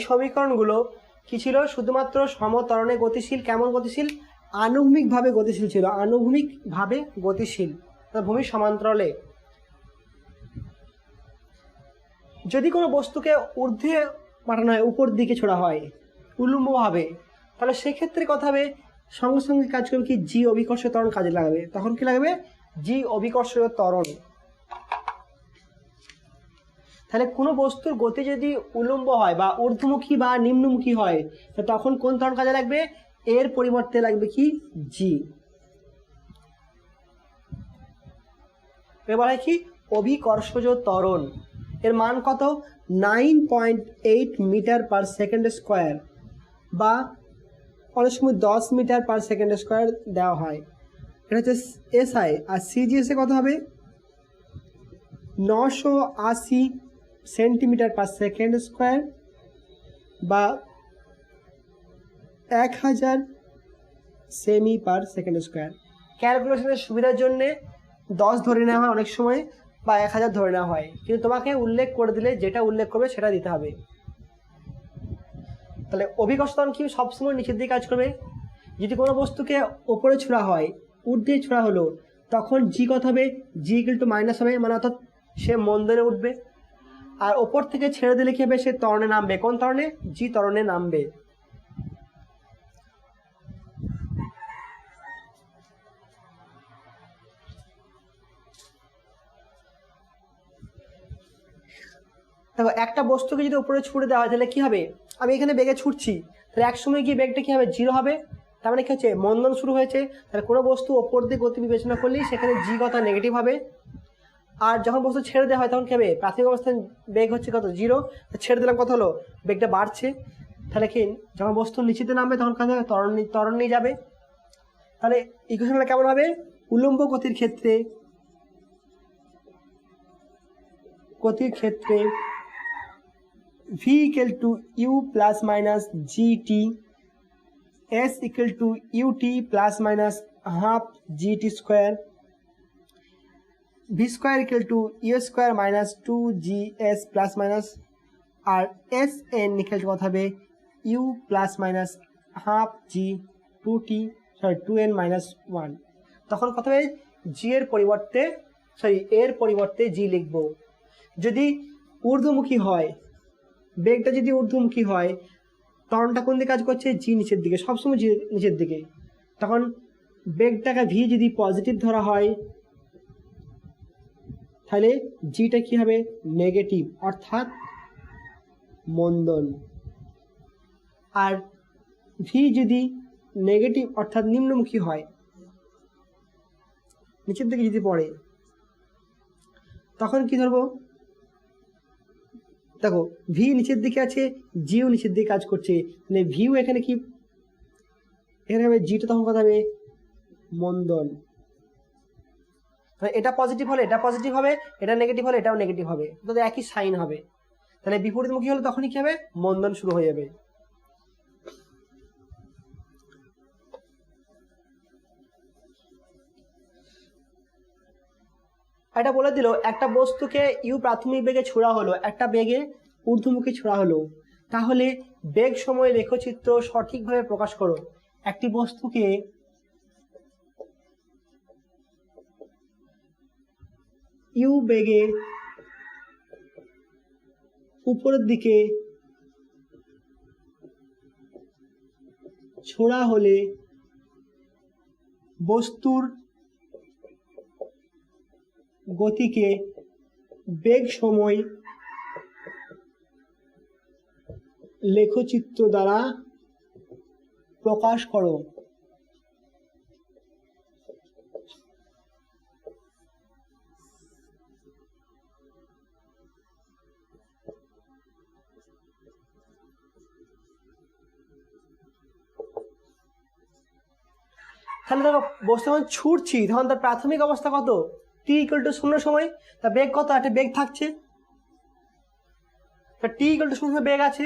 সমীকরণগুলো কি ছিল? শুধুমাত্র সমত্বরণে গতিশীল। কেমন গতিশীল? আনুভূমিকভাবে গতিশীল ছিল, আনুভূমিকভাবে গতিশীল, ভূমির সমান্তরালে। যদি কোনো বস্তুকে ঊর্ধ্বে পাঠানো হয়, উপর দিকে ছোড়া হয় উল্লম্বভাবে, তাহলে সেক্ষেত্রে কথা হবে সঙ্গে সঙ্গে কাজ করবে কি? জি অভিকর্ষীয় ত্বরণ কাজে লাগবে। তখন কি লাগবে? জি অভিকর্ষীয় ত্বরণ। তাহলে কোনো বস্তুর গতি যদি উল্লম্ব হয় বা ঊর্ধ্বমুখী বা নিম্নমুখী হয়, তখন কোন ত্বরণ কাজে লাগবে? এর পরিবর্তে লাগবে কি? জি। এবার হয় কি? অভিকর্ষজ ত্বরণ। এর মান কত? 9.8 মিটার পার সেকেন্ড স্কোয়ার, বা অনেক সময় 10 মিটার পার সেকেন্ড স্কোয়ার দেওয়া হয়। এটা হচ্ছে এসআই। আর সিজিএসে কত হবে? 980 সেন্টিমিটার পার সেকেন্ড স্কোয়ার, বা 1000 সেমি পার সেকেন্ড স্কোয়ার। ক্যালকুলেশনের সুবিধার জন্যে 10 ধরে নেওয়া হয় অনেক সময়, বা 1000 ধরে নেওয়া হয়, কিন্তু তোমাকে উল্লেখ করে দিলে যেটা উল্লেখ করবে সেটা দিতে হবে। তাহলে অভিকর্ষ ত্বরণ কি? সবসময় নিচের দিকে কাজ করবে। যদি কোনো বস্তুকে ওপরে ছোড়া হয়, ঊর্ধ্বে ছোড়া হলো, তখন জি কত হবে? জি ইকুয়াল টু মাইনাস হবে, মানে অর্থাৎ সে মন্দনে উঠবে। আর ওপর থেকে ছেড়ে দিলে কি হবে? সে ত্বরণে নামবে। কোন ত্বরণে? জি ত্বরণে নামবে। দেখো, একটা বস্তুকে যদি উপরে ছুড়ে দেওয়া হয় তাহলে কি হবে? আমি এখানে বেগে ছুটছি, তাহলে এক সময় গিয়ে বেগটা কি হবে? জিরো হবে। তার মানে কি হচ্ছে? মন্দন শুরু হয়েছে। তাহলে কোনো বস্তু ওপর দিয়ে গতি বিবেচনা করলেই সেখানে জি কথা নেগেটিভ হবে। আর যখন বস্তু ছেড়ে দেওয়া হয় তখন কি হবে? প্রাথমিক অবস্থায় বেগ হচ্ছে কত? জিরো। ছেড়ে দিলাম, কত হলো? বেগটা বাড়ছে। তাহলে কি যখন বস্তু নিচেতে নামবে তখন কাজ হবে? ত্বরণ নিয়ে যাবে। তাহলে ইকুয়েশনটা কেমন হবে? উল্লম্ব গতির ক্ষেত্রে v equal to u plus minus gt, s equal to ut plus minus half gt square, v square equal to u square minus 2gs plus minus, R sn equal to কত হবে? u plus minus half g 2n minus 1। তখন কত হবে? জি এর পরিবর্তে এর পরিবর্তে জি লিখব। যদি ঊর্ধ্বমুখী হয়, বেগটা যদি ঊর্ধ্বমুখী হয়, ত্বরণটা কোন দিকে কাজ করছে? জি নিচের দিকে, সবসময় জি নিচের দিকে। তখন বেগটাকে ভি যদি পজিটিভ ধরা হয়, তাহলে জিটা কি হবে? নেগেটিভ, অর্থাৎ মন্দন। আর ভি যদি নেগেটিভ অর্থাৎ নিম্নমুখী হয়, নিচের দিকে যদি পড়ে, তখন কি ধরবো? দেখো, ভি নিচের দিকে আছে, জিও নিচের দিকে কাজ করছে, মানে ভিউ এখানে কি? এখানে হবে জিটা, তখন কথা হবে মন্দন। এটা পজিটিভ হলে এটা পজিটিভ হবে, এটা নেগেটিভ হলে এটাও নেগেটিভ হবে, তাহলে একই সাইন হবে। তাহলে বিপরীতমুখী হলে তখনই কি হবে? মন্দন শুরু হয়ে যাবে। এটা বলে দিল, একটা বস্তুকে ইউ প্রাথমিক বেগে ছোড়া হলো, একটা বেগে ঊর্ধ্বমুখী ছোড়া হলো, তাহলে বেগ সময় লেখচিত্র সঠিকভাবে প্রকাশ করো। একটি বস্তুকে ইউ বেগে উপরের দিকে ছোড়া হলে বস্তুর গতিকে বেগ সময় লেখচিত্র দ্বারা প্রকাশ করো। তাহলে দেখো, বস্তু যখন ছুটছি তখন তার প্রাথমিক অবস্থা কত? টি ইকুয়াল টু 0 সময়, তার বেগ কত? একটা বেগ থাকছে, টি ইকুয়াল টু 0 বেগ আছে।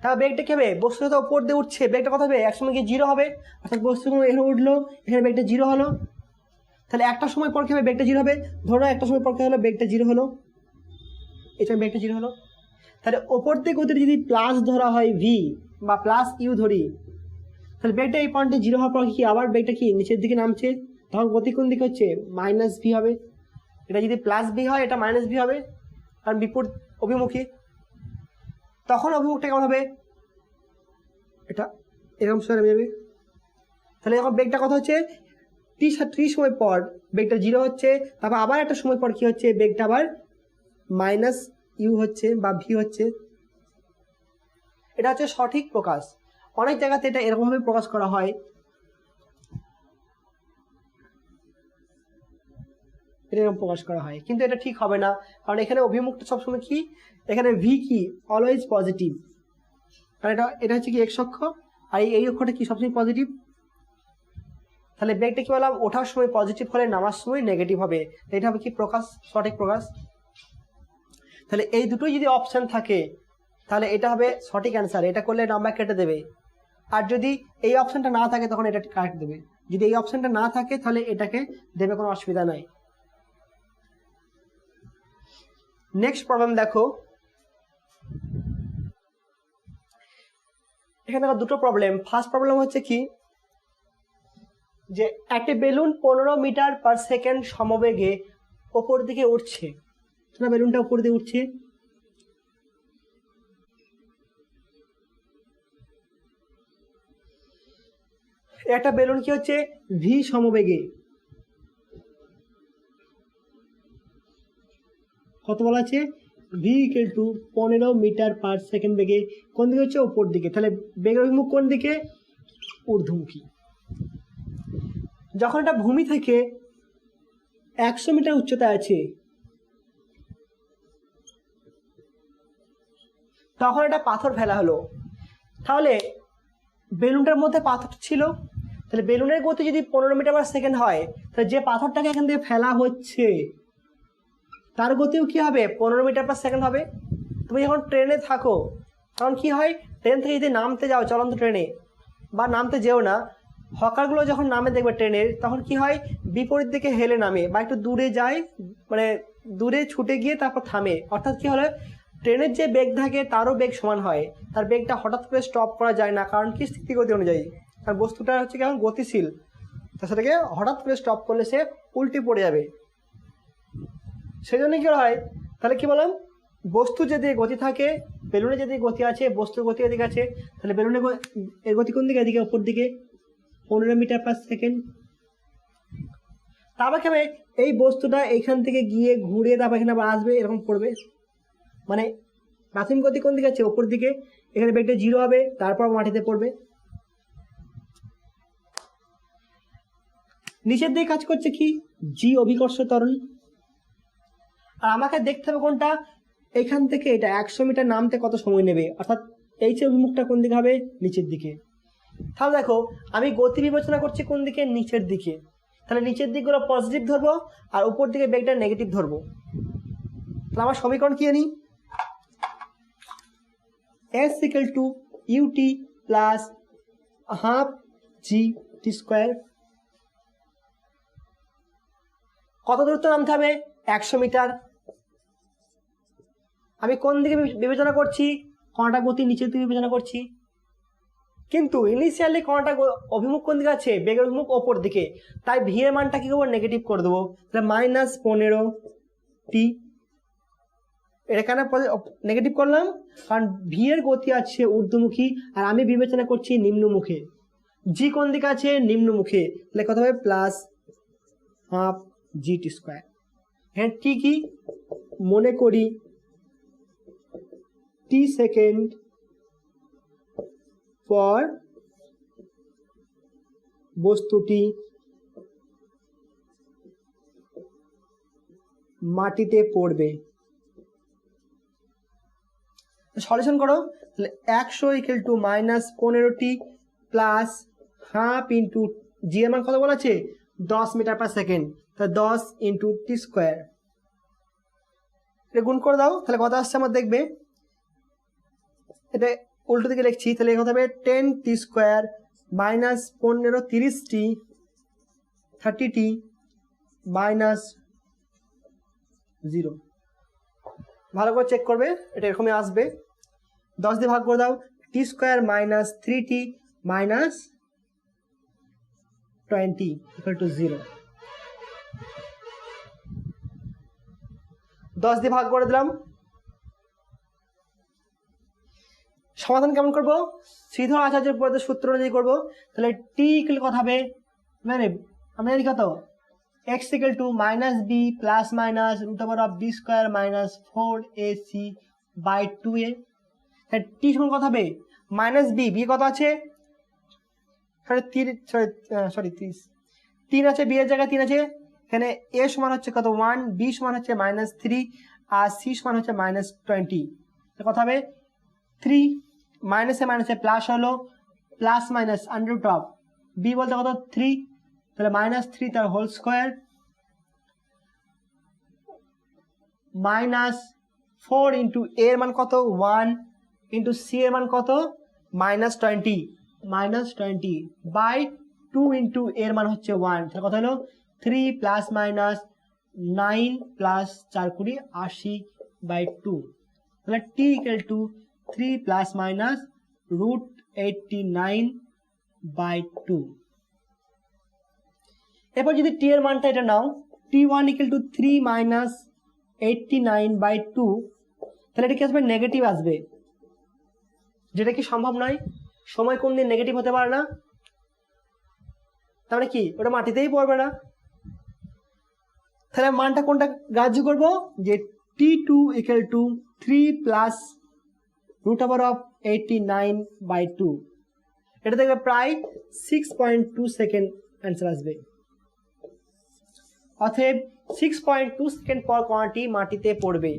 তার বেগটা কি হবে? বস্তু যত উপর দিয়ে উঠছে বেগটা কত হবে? একসময় গিয়ে জিরো হবে, অর্থাৎ বস্তু এখানে উঠলো, এখানে বেগটা জিরো হলো। তাহলে একটা সময় পর কি হবে? বেগটা জিরো হবে। ধরো একটা সময় পর কি হলো? বেগটা জিরো হলো, এটা বেগটা জিরো হলো। তাহলে ওপর থেকে গতিটা যদি প্লাস ধরা হয় ভি বা প্লাস ইউ ধরি, তাহলে বেগটা এই পয়েন্টে জিরো হওয়ার পর কি আবার বেগটা কি নিচের দিকে নামছে, তখন গতি কোন দিকে হচ্ছে মাইনাস ভি হবে। এটা যদি প্লাস ভি হয় এটা মাইনাস ভি হবে, কারণ বিপরীত অভিমুখী। তখন অভিমুখটা কেমন হবে, এটা এরকম সময় নেমে যাবে। তাহলে এখন বেগটা কত হচ্ছে, টি সময় পর বেগটা জিরো হচ্ছে, তারপর আবার একটা সময় পর কি হচ্ছে বেগটা আবার মাইনাস ইউ হচ্ছে বা ভি হচ্ছে। এটা হচ্ছে সঠিক প্রকাশ। অনেক জায়গাতে এটা এরকমভাবে প্রকাশ করা হয়, এরকম প্রকাশ করা হয়, কিন্তু এটা ঠিক হবে না, কারণ এখানে অভিমুখটা সবসময় কি, এখানে ভি কি অলওয়েজ পজিটিভ, কারণ এটা হচ্ছে কি এক্স অক্ষ, আর এই অক্ষটা কি সবসময় পজিটিভ। তাহলে বেগটা কি বললাম, ওঠার সময় পজিটিভ হলে নামার সময় নেগেটিভ হবে, এটা হবে কি প্রকাশ, সঠিক প্রকাশ। তাহলে এই দুটোই যদি অপশন থাকে তাহলে এটা হবে সঠিক অ্যান্সার, এটা করলে নাম্বার কেটে দেবে। আর যদি এই অপশনটা না থাকে তখন এটা কারেক্ট দেবে, যদি এই অপশনটা না থাকে তাহলে এটাকে দেবে, কোনো অসুবিধা নাই। নেক্সট প্রবলেম দেখো, এখানে দেখো দুটো প্রবলেম। ফার্স্ট প্রবলেম হচ্ছে কি, যে একটা বেলুন 15 মিটার পার সেকেন্ড সমবেগে ওপর দিকে উঠছে, বেলুনটা উপর দিকে উঠছে, একটা বেলুন কি হচ্ছে ভি সমবেগে, কত বলা আছে, V equal to 15 metre per second বেগে কোন দিকে হচ্ছে ওপর দিকে, তাহলে বেগের অভিমুখ কোন দিকে, ঊর্ধ্বমুখী। যখন এটা ভূমি থেকে 100 মিটার উচ্চতা আছে তখন এটা পাথর ফেলা হলো, তাহলে বেলুনটার মধ্যে পাথর ছিল, তাহলে বেলুনের গতি যদি 15 মিটার পার সেকেন্ড হয়, তাহলে যে পাথরটাকে এখান থেকে ফেলা হচ্ছে তার গতিও কি হবে 15 মিটার পার সেকেন্ড হবে। তুমি যখন ট্রেনে থাকো তখন কি হয়, ট্রেন থেকে যদি নামতে যাও চলন্ত ট্রেনে, বা নামতে যেও না, হকারগুলো যখন নামে দেখবে ট্রেনের, তখন কি হয় বিপরীত দিকে হেলে নামে বা একটু দূরে যায়, মানে দূরে ছুটে গিয়ে তারপর থামে। অর্থাৎ কি হলো, ট্রেনের যে বেগ থাকে তারও বেগ সমান হয়, তার বেগটা হঠাৎ করে স্টপ করা যায় না, কারণ কি স্থিতিগতি অনুযায়ী, কারণ বস্তুটা হচ্ছে কেমন গতিশীল, তা সেটাকে হঠাৎ করে স্টপ করলে সে উল্টে পড়ে যাবে। সেই জন্য কি হয়, তাহলে কি বললাম, বস্তু যদি গতি থাকে, বেলুনে যদি গতি আছে, বস্তুর গতি এদিকে আছে, তাহলে বেলুনের এর গতি কোন দিকে, এদিকে উপর দিকে 15 মিটার পার সেকেন্ড। তারপর কি হবে, এই বস্তুটা এইখান থেকে গিয়ে ঘুরে তারপর এখানে আবার আসবে, এরকম পড়বে, মানে প্রাথমিক গতি কোন দিকে আছে, ওপর দিকে, এখানে বেগটা জিরো হবে, তারপর মাটিতে পড়বে। নিচের দিকে কাজ করছে কি, জি অভিকর্ষ ত্বরণ। আর আমাকে দেখতে হবে কোনটা, এখান থেকে এটা 100 মিটার নামতে কত সময় নেবে, অর্থাৎ এই যে অভিমুখটা কোন দিকে হবে, নিচের দিকে। তাহলে দেখো আমি গতি বিবেচনা করছি কোন দিকে, নিচের দিকে, তাহলে নিচের দিকগুলো পজিটিভ ধরবো আর উপর দিকে বেগটা নেগেটিভ ধরবো। তাহলে আমার সমীকরণ কি জানি, s equal to u t plus half g t square. কত দূরত্ব নামতে হবে, 100 মিটার। আমি কোন দিকে বিবেচনা করছি, কণাটা গতি নিচের দিকে বিবেচনা করছি, কিন্তু ইনিশিয়ালি কণাটা অভিমুখ কোন দিকে আছে, বেগের অভিমুখ ওপর দিকে, তাই ভি এর মানটা কি করবো, নেগেটিভ করে দেবো, তাহলে -15t। এটা কেন নেগেটিভ করলাম, কারণ ভি এর গতি আছে ঊর্ধ্বমুখী আর আমি বিবেচনা করছি নিম্নমুখে, জি কোন দিকে আছে, নিম্নমুখে, তাহলে কত হবে plus half g t square. হ্যাঁ ঠিকই, মনে করি টি সেকেন্ড পর বস্তুটি মাটিতে পড়বে। সলিউশন করো, তাহলে 100 equal to -15t plus half into g এর মান কত বলা আছে, 10 মিটার পার সেকেন্ড, তাহলে 10 ইন্টু টি স্কোয়ার, এটা গুণ করে দাও, তাহলে কত আসছে আমার দেখবে, এটা উল্টো দিকে লিখছি, তাহলে কত হবে 10t square minus 15 30t 30t minus 0 ভালো করে চেক করবে, এটা এরকমই আসবে। 10 দিয়ে ভাগ করে দাও, t square minus 3t minus 20 equal to 0। 10 দিয়ে ভাগ করে দিলাম। সমাধান কেমন করবো? শ্রীধর আচার্যের পদ্ধতির সূত্র অনুযায়ী করবো। তাহলে টি ইকুয়াল কত হবে, মানে আমরা জানি কত, x equal to minus b plus minus root over of b square minus 4ac by 2a। তাহলে টি সমান কত হবে, মাইনাস বি, বি কত আছে, সরি 3 আছে, বি এর জায়গায় 3 আছে। এখানে এ সমান হচ্ছে কত 1, বি সমান হচ্ছে -3 আর সি সমান হচ্ছে -20। কত হবে 3 মাইনাসে মাইনাসে প্লাস হলো, plus minus under root of b বলতে কত 3, তাহলে -3 তার হোল স্কোয়ার -4 ইন্টু এর মান কত 1 ইন্টু সি এর মান কত -20 বাই 2 ইন্টু এর মান হচ্ছে 1, তাহলে কত হলো 3 প্লাস মাইনাস 9 প্লাস 4 20 80 বাই 2। তাহলে t equal to 3 plus minus √89 by 2। এরপর যদি টি এর মানটা এটা নাও, t1 equal to 3 minus 89 by 2, তাহলে এটা কি আসবে, নেগেটিভ আসবে, যেটা কি সম্ভব নয়, সময় কোন দিন নেগেটিভ হতে পারে না, তাহলে কি ওটা মাটিতেই পড়বে না। তাহলে মানটা কোনটা গ্রাহ্য করব, যে t2 equal to 3 plus root over of 89 by 2, এটা দেখবে প্রায় 6.2 সেকেন্ড অ্যান্সার আসবে। অতএব 6.2 সেকেন্ড পর কণাটি মাটিতে পড়বে।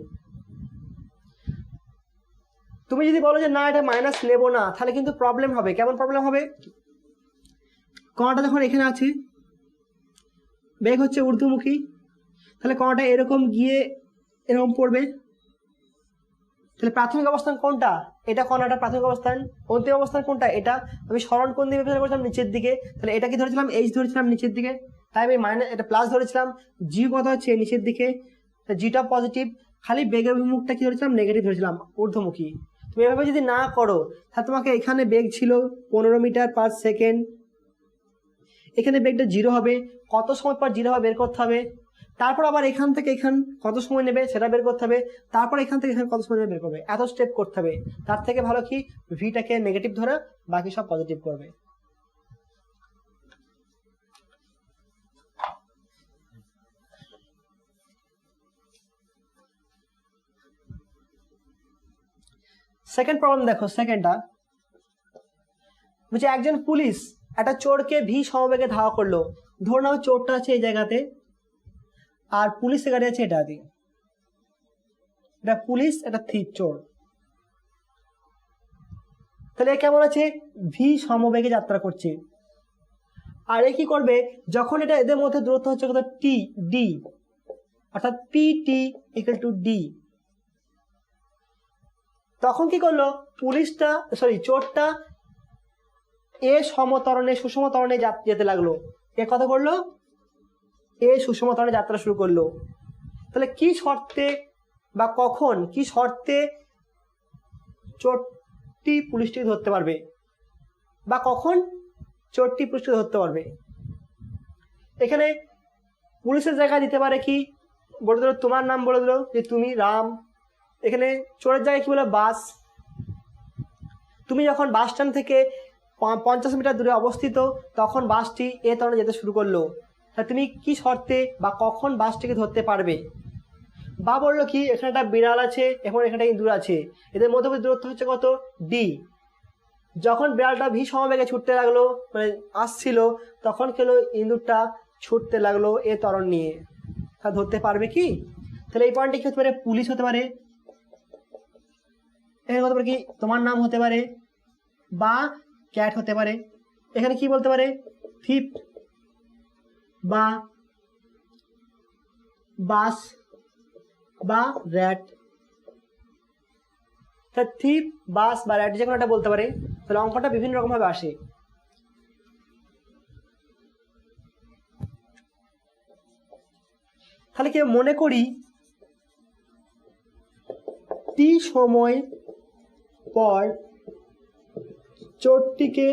তুমি যদি বলো যে না এটা মাইনাস নেব না, তাহলে কিন্তু প্রবলেম হবে। কেমন প্রবলেম হবে, কণাটা যখন এখানে আছে, বেগ হচ্ছে ঊর্ধ্বমুখী, তাহলে কণাটা এরকম গিয়ে এরকম পড়বে। তাহলে প্রাথমিক অবস্থান কোনটা, এটা কণাটা প্রাথমিক অবস্থান। অন্তিম অবস্থান কোনটা, এটা। আমি সরণ কোণ দিয়ে বিবেচনা করছিলাম নিচের দিকে, তাহলে এটা কি ধরেছিলাম, এইচ ধরেছিলাম নিচের দিকে, তাই আমি এটা প্লাস ধরেছিলাম। জি কত হচ্ছে নিচের দিকে, জিটা পজিটিভ, খালি বেগের অভিমুখটা কি ধরেছিলাম, নেগেটিভ ধরেছিলাম, ঊর্ধ্বমুখী। তুমি এভাবে যদি না করো, তাহলে তোমাকে এখানে বেগ ছিল 15 মিটার পার সেকেন্ড, এখানে বেগটা 0 হবে, কত সময় পর 0 হবে বের করতে হবে। তারপর আবার এখান থেকে এখান কত সময় নেবে সেটা বের করতে হবে, তারপর এখান থেকে এখানে কত সময় নেবে বের করবে, এত স্টেপ করতে হবে। তার থেকে ভালো কি ভিটাকে নেগেটিভ ধরে বাকি সব পজিটিভ করবে। সেকেন্ড প্রবলেম দেখো, সেকেন্ডটা বলছে একজন পুলিশ একটা চোরকে ভি সমবেগে ধাওয়া করলো। ধরে নাও চোরটা আছে এই জায়গাতে আর পুলিশের গাড়ি আছে এটা দিয়ে, এটা পুলিশ, এটা থিপ চোর। তাহলে কেমন আছে, ভি সমবেগে যাত্রা করছে। আর এ কি করবে, যখন এটা এদের মধ্যে দূরত্ব হচ্ছে কত টি ডি, অর্থাৎ P T equal two D, তখন কি করলো পুলিশটা, চোরটা এ সমতরণে সুষম ত্বরণে যেতে লাগলো। এ কত করলো, এ সুষম ত্বরণে যাত্রা শুরু করলো। তাহলে কি শর্তে বা কখন, কি শর্তে চোরটি পুলিশটি ধরতে পারবে, বা কখন চোরটি পুলিশটি ধরতে পারবে। এখানে পুলিশের জায়গায় দিতে পারে কি, বলে দিল তোমার নাম, বলে দিল যে তুমি রাম। এখানে চোরের জায়গায় কি বলে, বাস। তুমি যখন বাস স্ট্যান্ড থেকে 50 মিটার দূরে অবস্থিত, তখন বাসটি এ ত্বরণে যেতে শুরু করলো। তা তুমি কি শর্তে বা কখন বাসটিকে ধরতে পারবে। বা বললো কি, এখানে একটা বিড়াল আছে, এখন এখানে ইঁদুর আছে, এদের মধ্যে দূরত্ব হচ্ছে কত ডি। যখন বিড়ালটা ভি সমবেগে ছুটতে লাগলো, মানে আসছিল, তখন কেলো ইঁদুরটা ছুটতে লাগলো এ ত্বরণ নিয়ে। তা ধরতে পারবে কি। তাহলে এই পয়েন্টে কি হতে পারে, পুলিশ হতে পারে, এখানে হতে পারে কি তোমার নাম হতে পারে, বা ক্যাট হতে পারে। এখানে কি বলতে পারে, থিপ বা বাস বা র্যাট। থিপ, বাস বা র্যাট যে কোনো একটা বলতে পারে। তাহলে অঙ্কটা বিভিন্ন রকম ভাবে আসে। তাহলে কি মনে করি টি সময় পর চোরটিকে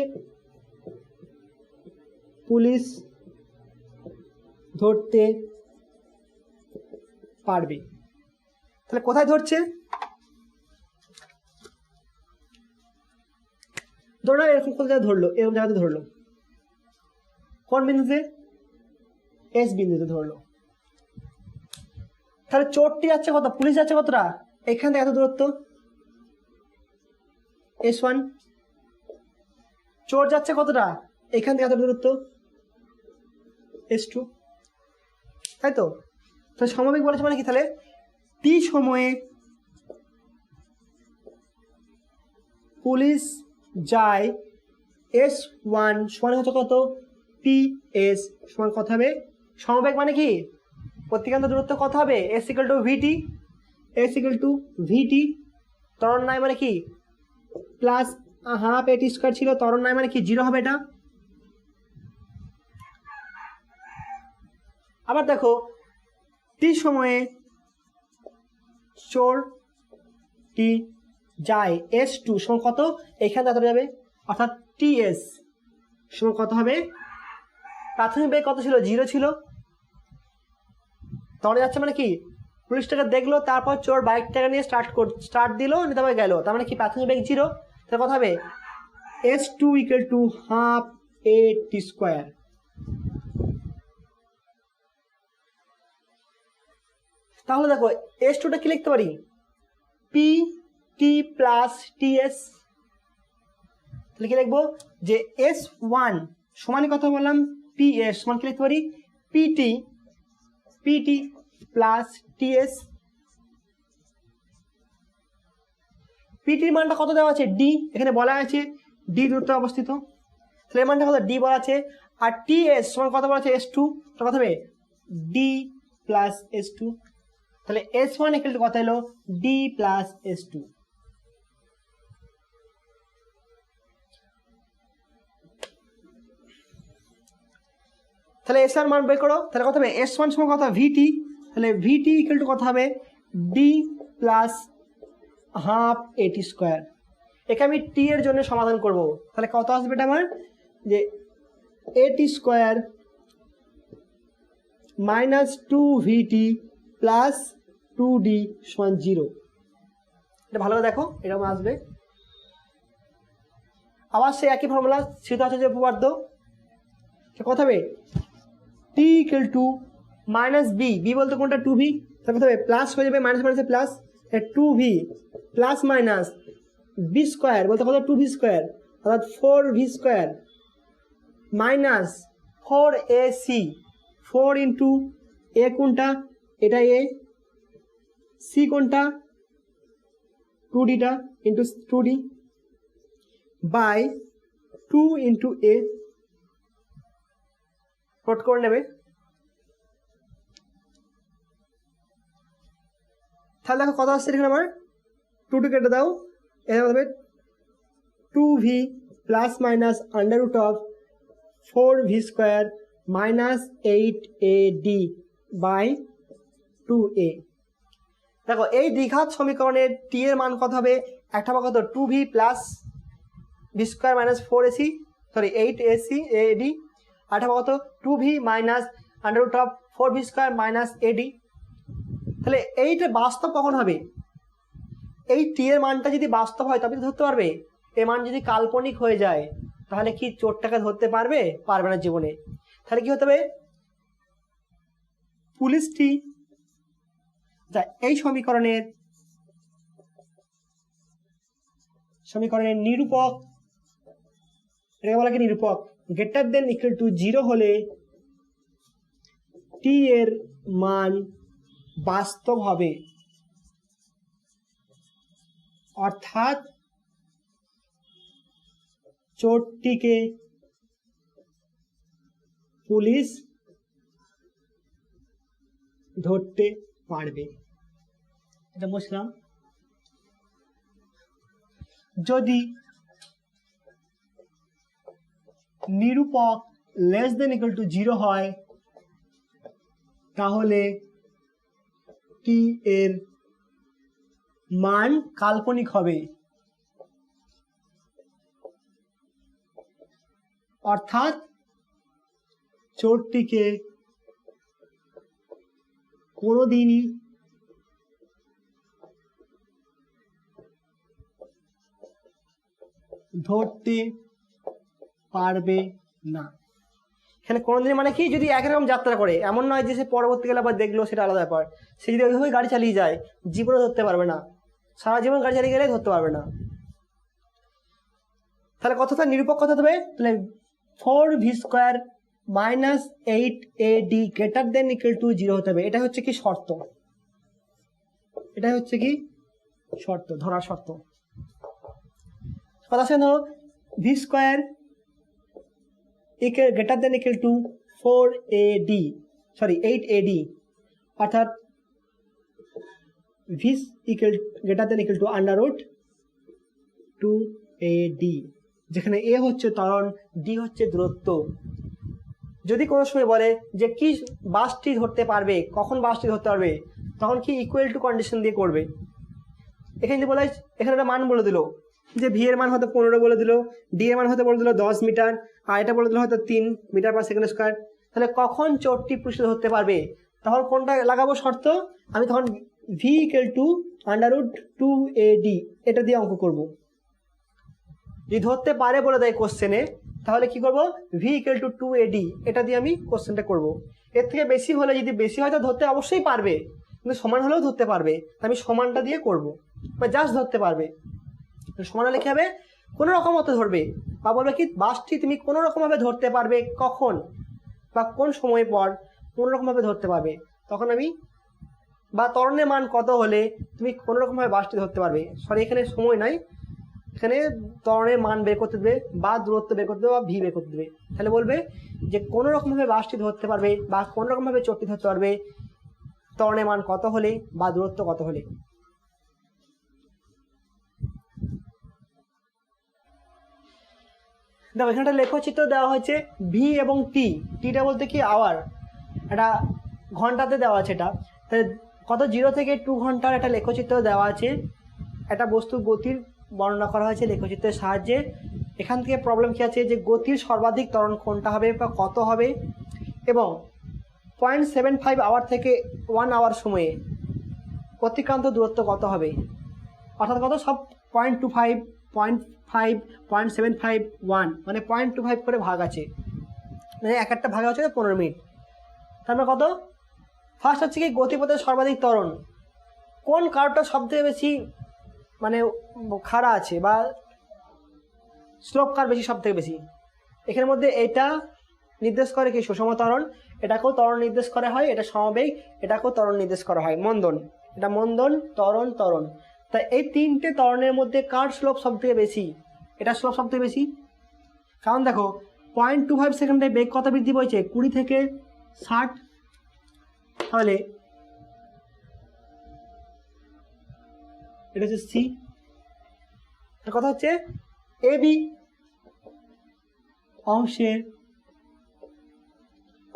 পুলিশ ধরতে পারবে। তাহলে কোথায় ধরছে? ধরো এরকম কোন জায়গায় ধরলো, এরকম জায়গাতে ধরলো, কোন বিন্দুতে? এস বিন্দুতে ধরলো। তাহলে চোরটি যাচ্ছে কত, পুলিশ যাচ্ছে কতটা? এখান থেকে এত দূরত্ব S1। চোর যাচ্ছে কতটা? এখান থেকে এত দূরত্ব S2, তাই তো? তাহলে সমবেগ বলেছে মানে কি? তাহলে টি সময়ে পুলিশ যায় S1 সমান হচ্ছে কত? PS সমান কত হবে? সমবেগ মানে কি? প্রত্যেকান্ত দূরত্ব কত হবে? S equal to VT, S equal to VT। ত্বরণ নাই মানে কি? প্লাস হাফ AT স্কয়ার ছিল, ত্বরণ নাই মানে কি? 0 হবে এটা। আবার দেখো টি সময়ে চোরটি যায় S2 সমান কত? এখানে কত যাবে? অর্থাৎ TS সমান কত হবে? প্রাথমিক বেগ কত ছিল? 0 ছিল। তখন যাচ্ছে মানে কি? পুলিশটাকে দেখলো, তারপর চোর বাইকটাকে নিয়ে স্টার্ট দিল, তারপরে গেল, তার মানে কি? প্রাথমিক বেগ 0। তাহলে কত হবে? S2 equal to half AT square. তাহলে দেখো S2টা কি লিখতে পারি? PT plus TS। তাহলে কি লিখবো? যে S1 সমানই কথা বললাম PS সমান কি লিখতে পারি? PT plus TS। পিটির মানটা কত দেওয়া আছে? D, এখানে বলা আছে D দূরত্বে অবস্থিত। তাহলে এর মানটা কত? D বলা আছে। আর TS সমান কত বলা আছে? S2। তাহলে কত হবে? D plus S2। তাহলে S1 equal to কত হলো? D plus S2। তাহলে S1 মান বের করো। তাহলে কত হবে? S1 সমান কত? VT। তাহলে VT equal to কত হবে? D plus half AT square. একে আমি টি এর জন্য সমাধান করব। তাহলে কত আসবে এটা আমার? যে AT square minus 2VT plus 2D সমান 0। এটা ভালো দেখো, এরকম আসবে। আবার সেই একই ফর্মুলা, স্থিত আছে যে উপপাদ্য, কত হবে? T equal to minus b বলতে কোনটা? 2V। তাহলে কত হবে? প্লাস হয়ে যাবে, মাইনাস মাইনাসে plus, 2V plus minus b square বলতে কত? 2V স্কোয়ার, অর্থাৎ 4V square minus 4AC। 4 into এ কোনটা? এটা এ। সি কোনটা? 2Dটা ইন্টু 2D বাই 2 ইন্টু এ। কট করে নেবে। তাহলে দেখো কত আসছে এখানে আমার? 2 কেটে দাও, এটা হবে 2V plus minus under root of 4V square minus 8AD by 2A। দেখো এই দ্বিঘাত সমীকরণের টি এর মান কত হবে? একটা হবে কত? 2V plus V square minus 4AC, sorry 8AD। আরেকটা হবে কত? 2V minus under root of 4V square minus AD। তাহলে এইটা বাস্তব কখন হবে? এই টি এর মানটা যদি বাস্তব হয় তবে ধরতে পারবে। এই মান যদি কাল্পনিক হয়ে যায় তাহলে কি চোরটাকে ধরতে পারবে? পারবে না জীবনে। তাহলে কি হতে হবে? পুলিশটি এই সমীকরণের নিরূপক, এটাকে বলা কি? নিরূপক গ্রেটার দেন ইকুয়াল টু 0 হলে টি এর মান বাস্তব হবে, অর্থাৎ চোরটিকে পুলিশ ধরতে পারবে। এটা বুঝলাম। যদি নিরূপক লেস দেন ইকুয়াল টু 0 হয় তাহলে টি এর মান কাল্পনিক হবে, অর্থাৎ চোরটিকে কোনোদিনই ধরতে পারবে না। এখানে কোনোদিন মানে কি, যদি একরকম যাত্রা করে, এমন নয় যে সে পরবর্তীকালে আবার দেখলো, সেটা আলাদা ব্যাপার। সে যদি ওইভাবে গাড়ি চালিয়ে যায় জীবনে ধরতে পারবে না, সারা জীবন গাড়ি চালিয়ে গেলে ধরতে পারবে না। তাহলে কতটা নিরূপক কত হবে, তাহলে 4v² minus 8ad greater than equal to 0 হতে হবে। এটা হচ্ছে কি শর্ত, এটা হচ্ছে কি শর্ত, ধরার শর্ত। কথা শুনো, v² greater than equal to 8ad, অর্থাৎ v greater than equal to √2ad, যেখানে a হচ্ছে ত্বরণ, d হচ্ছে দূরত্ব। যদি কোনো সময় বলে যে কি বাসটি ধরতে পারবে, কখন বাসটি ধরতে পারবে, তখন কি ইকুয়াল টু কন্ডিশন দিয়ে করবে। এখানে যদি বলে, এখানে একটা মান বলে দিল যে ভি এর মান হয়তো 15 বলে দিল, ডি এর মান হয়তো বলে দিল 10 মিটার, আর এটা বলে দিল হয়তো 3 মিটার পার সেকেন্ড স্কোয়ার। তাহলে কখন চোরটি পুরুষ ধরতে পারবে, তখন কোনটা লাগাবো শর্ত, আমি তখন ভি ইকুয়াল টু √2ad এটা দিয়ে অঙ্ক করব। যদি ধরতে পারে বলে দেয় কোশ্চেনে, তাহলে কি করব, ভি ইকুয়াল টু 2ad এটা দিয়ে আমি কোশ্চেনটা করব। এর থেকে বেশি হলে, যদি বেশি হয়তো ধরতে অবশ্যই পারবে, কিন্তু সমান হলেও ধরতে পারবে, আমি সমানটা দিয়ে করব, বা জাস্ট ধরতে পারবে। সমান হলে কি হবে, কোনো রকম মতো ধরবে, বা বলবে কি বাসটি তুমি কোনো রকমভাবে ধরতে পারবে, কখন বা কোন সময় পর কোনো রকমভাবে ধরতে পারবে, তখন আমি, বা ত্বরণের মান কত হলে তুমি কোনো রকমভাবে বাসটি ধরতে পারবে। সরি, এখানে সময় নাই, এখানে ত্বরণের মান বের করতে দেবে, বা দূরত্ব বের করতে দেবে, বা ভি বের করতে দেবে। তাহলে বলবে যে কোনো রকমভাবে বাসটি ধরতে পারবে, বা কোনো রকমভাবে চোরটি ধরতে পারবে ত্বরণের মান কত হলে, বা দূরত্ব কত হলে। দেখো এখানে একটা লেখচিত্র দেওয়া হয়েছে, ভি এবং টিটা বলতে কি আওয়ার, এটা ঘন্টাতে দেওয়া আছে। এটা তাহলে কত 0 থেকে 2 ঘন্টার একটা লেখচিত্র দেওয়া আছে, একটা বস্তুর গতির বর্ণনা করা হয়েছে লেখচিত্রের সাহায্যে। এখান থেকে প্রবলেম কি আছে, যে গতির সর্বাধিক ত্বরণ কোনটা হবে বা কত হবে, এবং 0.75 আওয়ার থেকে 1 আওয়ার সময়ে অতিক্রান্ত দূরত্ব কত হবে, অর্থাৎ কত, সব 0.25, 0.5, 0.75, 1, মানে 0.25 করে ভাগ আছে, মানে এক একটা ভাগে হচ্ছে 15 মিনিট। তারপরে কত, ফার্স্ট হচ্ছে কি গতিপথের সর্বাধিক ত্বরণ, কোন কার্ভটা সব থেকে বেশি মানে খাড়া আছে, বা স্লোপ কার্ভ বেশি, সব থেকে বেশি। এখানের মধ্যে এটা নির্দেশ করে কি সুষম ত্বরণ, এটাকেও ত্বরণ নির্দেশ করা হয়, এটা সমবেগ, এটাকেও ত্বরণ নির্দেশ করা হয়, মন্দন, এটা মন্দন, ত্বরণ, ত্বরণ। তাই এই তিনটে ত্বরণের মধ্যে কার স্লোপ সব থেকে বেশি, এটা স্লোপ সব থেকে বেশি। কারণ দেখো 0.25 সেকেন্ডে বেগ কত বৃদ্ধি পেয়েছে, 20 থেকে 60, তাহলে এটা হচ্ছে সি। কথা হচ্ছে এ বি অংশের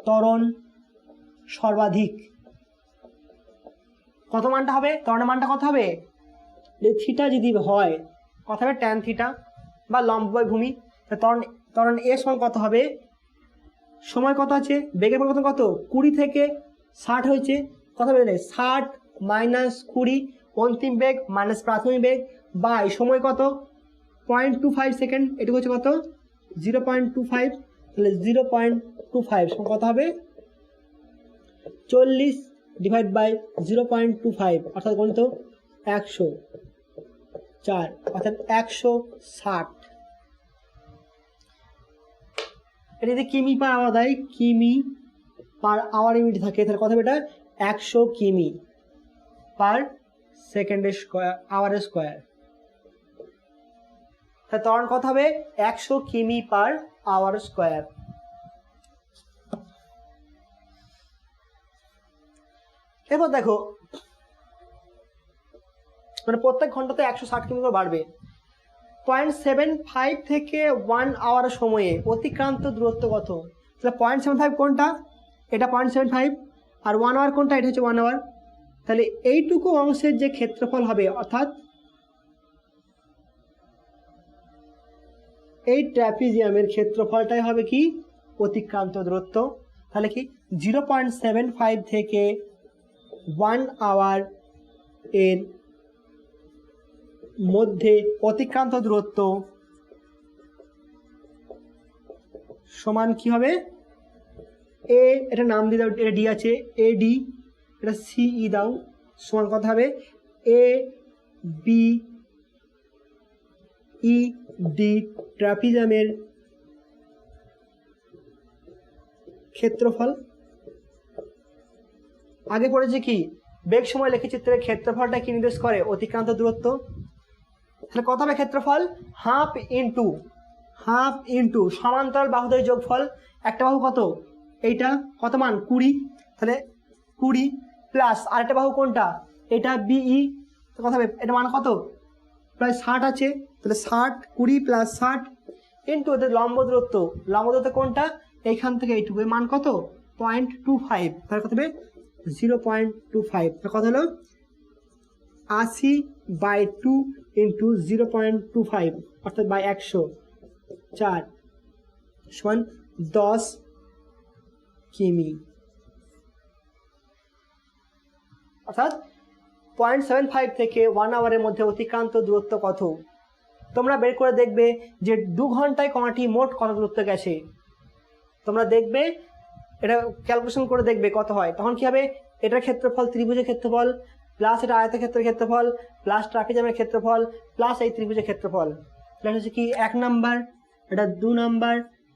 ত্বরণ সর্বাধিক কত মানটা হবে, ত্বরণের মানটা কত হবে, থিটা যদি হয় কত হবে, ট্যান থিটা, বা লম্বয় ভূমি। ত্বরণ এ সমান কত হবে, সময় কত আছে, বেগের পরিবর্তন কত, 20 থেকে 60 হয়েছে, কত হবে 60 মাইনাস 20, অন্তিম বেগ মাইনাস প্রাথমিক বেগ, বাই সময় কত 0.25 সেকেন্ড, এটুকু হচ্ছে কত 0.25, তাহলে 0.25 কত হবে 40 ডিভাইড বাই 0.25, অর্থাৎ গণিত 104, অর্থাৎ 160। এটা যদি কিমি পার আওয়ার দেয়, কিমি পার আওয়ার ইউনিট থাকে, তাহলে কত হবে এটা 100 কিমি পার সেকেন্ডের স্কোয়ার, আওয়ারের স্কোয়ার। তাহলে ত্বরণ কত হবে 100 কিমি পার আওয়ার স্কোয়ার। এরপর দেখো মানে প্রত্যেক ঘন্টাতে 160 কিমি করে বাড়বে। 0.75 থেকে 1 আওয়ার সময়ে অতিক্রান্ত দূরত্ব কত, তাহলে 0.75 কোনটা, এটা 0.75, আর 1 আওয়ার কোনটা, এটা হচ্ছে 1 আওয়ার। তাহলে এইটুকু অংশের যে ক্ষেত্রফল হবে, অর্থাৎ এই ট্র্যাপিজিয়ামের ক্ষেত্রফলটাই হবে কি অতিক্রান্ত দূরত্ব। তাহলে কি 0.75 থেকে 1 আওয়ার এর মধ্যে অতিক্রান্ত দূরত্ব সমান কি হবে, এ এটা নাম দিয়ে দাও, এটা ডি আছে, এ ডি, এটা সিই দাও, সমান কথা হবে এ বি ই ডি ট্রাপিজামের ক্ষেত্রফল। আগে পড়েছে কি বেগ সময় লেখচিত্রের ক্ষেত্রফলটা কি নির্দেশ করে, অতিক্রান্ত দূরত্ব। তাহলে কত হবে ক্ষেত্রফল, হাফ ইন্টু সমান্তরাল বাহুদের যোগফল। একটা বাহু কত, এইটা কত মান 20, তাহলে 20 প্লাস আরেকটা বাহু কোনটা, এটা বিই, কথা হবে এটা মান কত, প্রায় 60 আছে, তাহলে 60 20 প্লাস 60 ইন্টু ওদের লম্ব দূরত্ব কোনটা, এইখান থেকে এইটুকু, মান কত 0.25, তাহলে কত হবে 0.25, কত হলো 80/2 ইন্টু 0.25 অর্থাৎ বাই 100 সমান 10 কিমি। অর্থাৎ 0.75 থেকে 1 আওয়ারের মধ্যে অতিক্রান্ত দূরত্ব কত, তোমরা বের করে দেখবে যে 2 ঘন্টায় কণাটি মোট কত দূরত্ব গেছে। তোমরা দেখবে এটা ক্যালকুলেশন করে দেখবে কত হয়, তখন কি হবে, এটার ক্ষেত্রফল ত্রিভুজের ক্ষেত্রফল প্লাস এটা আয়তক্ষেত্রের ক্ষেত্রফল প্লাস ট্রাপিজামের ক্ষেত্রফল প্লাস এই ত্রিভুজের ক্ষেত্রফল, প্লাস হচ্ছে কি 1 নাম্বার, এটা 2 নাম্বার,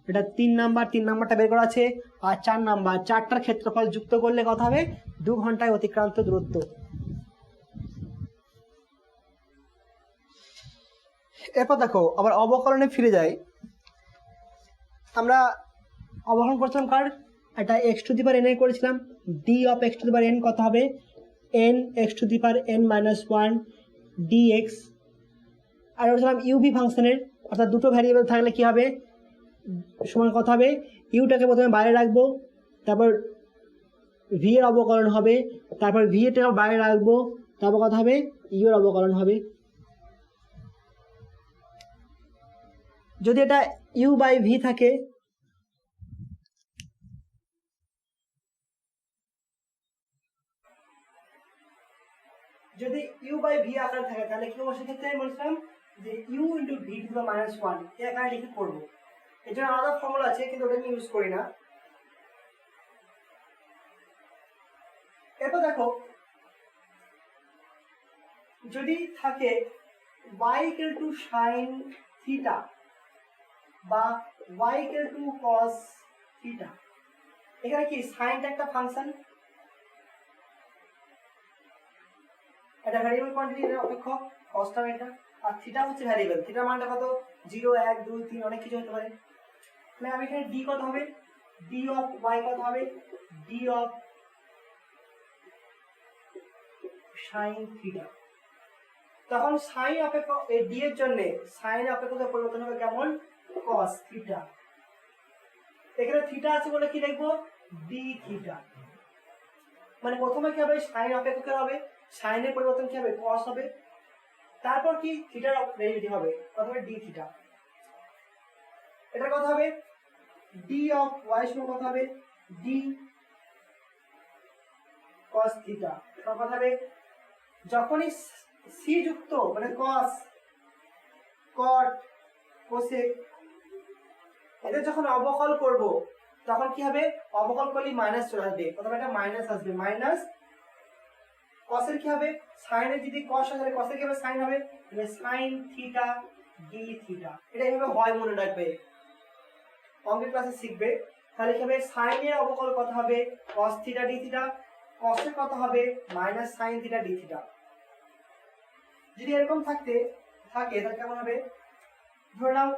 এটা 3 নাম্বার, 3 নাম্বারটা বের করা আছে, আর 4 নাম্বার, 4টার ক্ষেত্রফল যুক্ত করলে কত হবে 2 ঘন্টায় অতিক্রান্ত দূরত্ব। এরপর দেখো আবার অবকলনে ফিরে যাই। আমরা অবকলন করছিলাম কার, এটা x⁴n এ করেছিলাম, d অফ x⁴n কত হবে n x⁴n-1 dx। আর বলছিলাম ইউভি ফাংশনের, অর্থাৎ দুটো ভ্যারিয়েবল থাকলে কি হবে, সমান কত হবে, ইউটাকে প্রথমে বাইরে রাখবো, তারপর ভি এর অবকলন হবে, তারপর ভি এটাকে বাইরে রাখবো, তারপর কত হবে ইউ এর অবকলন হবে। যদি এটা ইউ বাই ভি থাকে, যদি ইউ বাই ভি আকার থাকে তাহলে কি হবে, সেক্ষেত্রে আমি বলছিলাম যে U into V to the -1 এই আকারে লিখে করবো। এর জন্য আলাদা ফর্মুলা আছে কিন্তু ওটা আমি ইউজ করি না। এরপর দেখো যদি থাকে y = sin থিটা বা y = cos থিটা, এখানে কি সাইনটা একটা ফাংশন, এটা ভ্যারিয়েবল কোয়ান্টিটির অপেক্ষক, কসটা এটা, আর থিটা হচ্ছে ভ্যারিয়েবল, থিটার মানটা কত 0 1 2 3 অনেক কিছু হতে পারে। তাহলে আমি এখানে d কত হবে, d অফ y কত হবে, d অফ sin থিটা। তখন সাইন অপেক্ষক এই d এর জন্য সাইন অপেক্ষকের পরিবর্তন হবে কেমন, cos থিটা। এখানে থিটা আছে বলে কি লিখবো, d থিটা। মানে প্রথমে কি হবে, সাইন অপেক্ষকের হবে, সাইনের পরিবর্তন কি হবে, cos হবে, তারপর কি থিটার ডেরিভেটিভ হবে, কত হবে d থিটা। এটা কত হবে d অফ y সমান কত হবে d cos থিটা। কত হবে, যখনই c যুক্ত মানে cos cot cosec এদের যখন অবকল করব তখন কি হবে, অবকল করলে মাইনাস চলে আসবে, অথবা এটা মাইনাস আসবে, মাইনাস cos এর কি হবে, sin এর যদি cos হয় তাহলে cos এর কি হবে, sin হবে, তাহলে sin থিটা d থিটা। এটা এইভাবে হয় মনে রাখবে, অঙ্কের ক্লাসে শিখবে। তাহলে কি হবে, sin এর অবকল কত হবে cos theta d theta, cos এর কত হবে minus sin theta d theta. যদি এরকম থাকে তাহলে কেমন হবে, ধরে নাও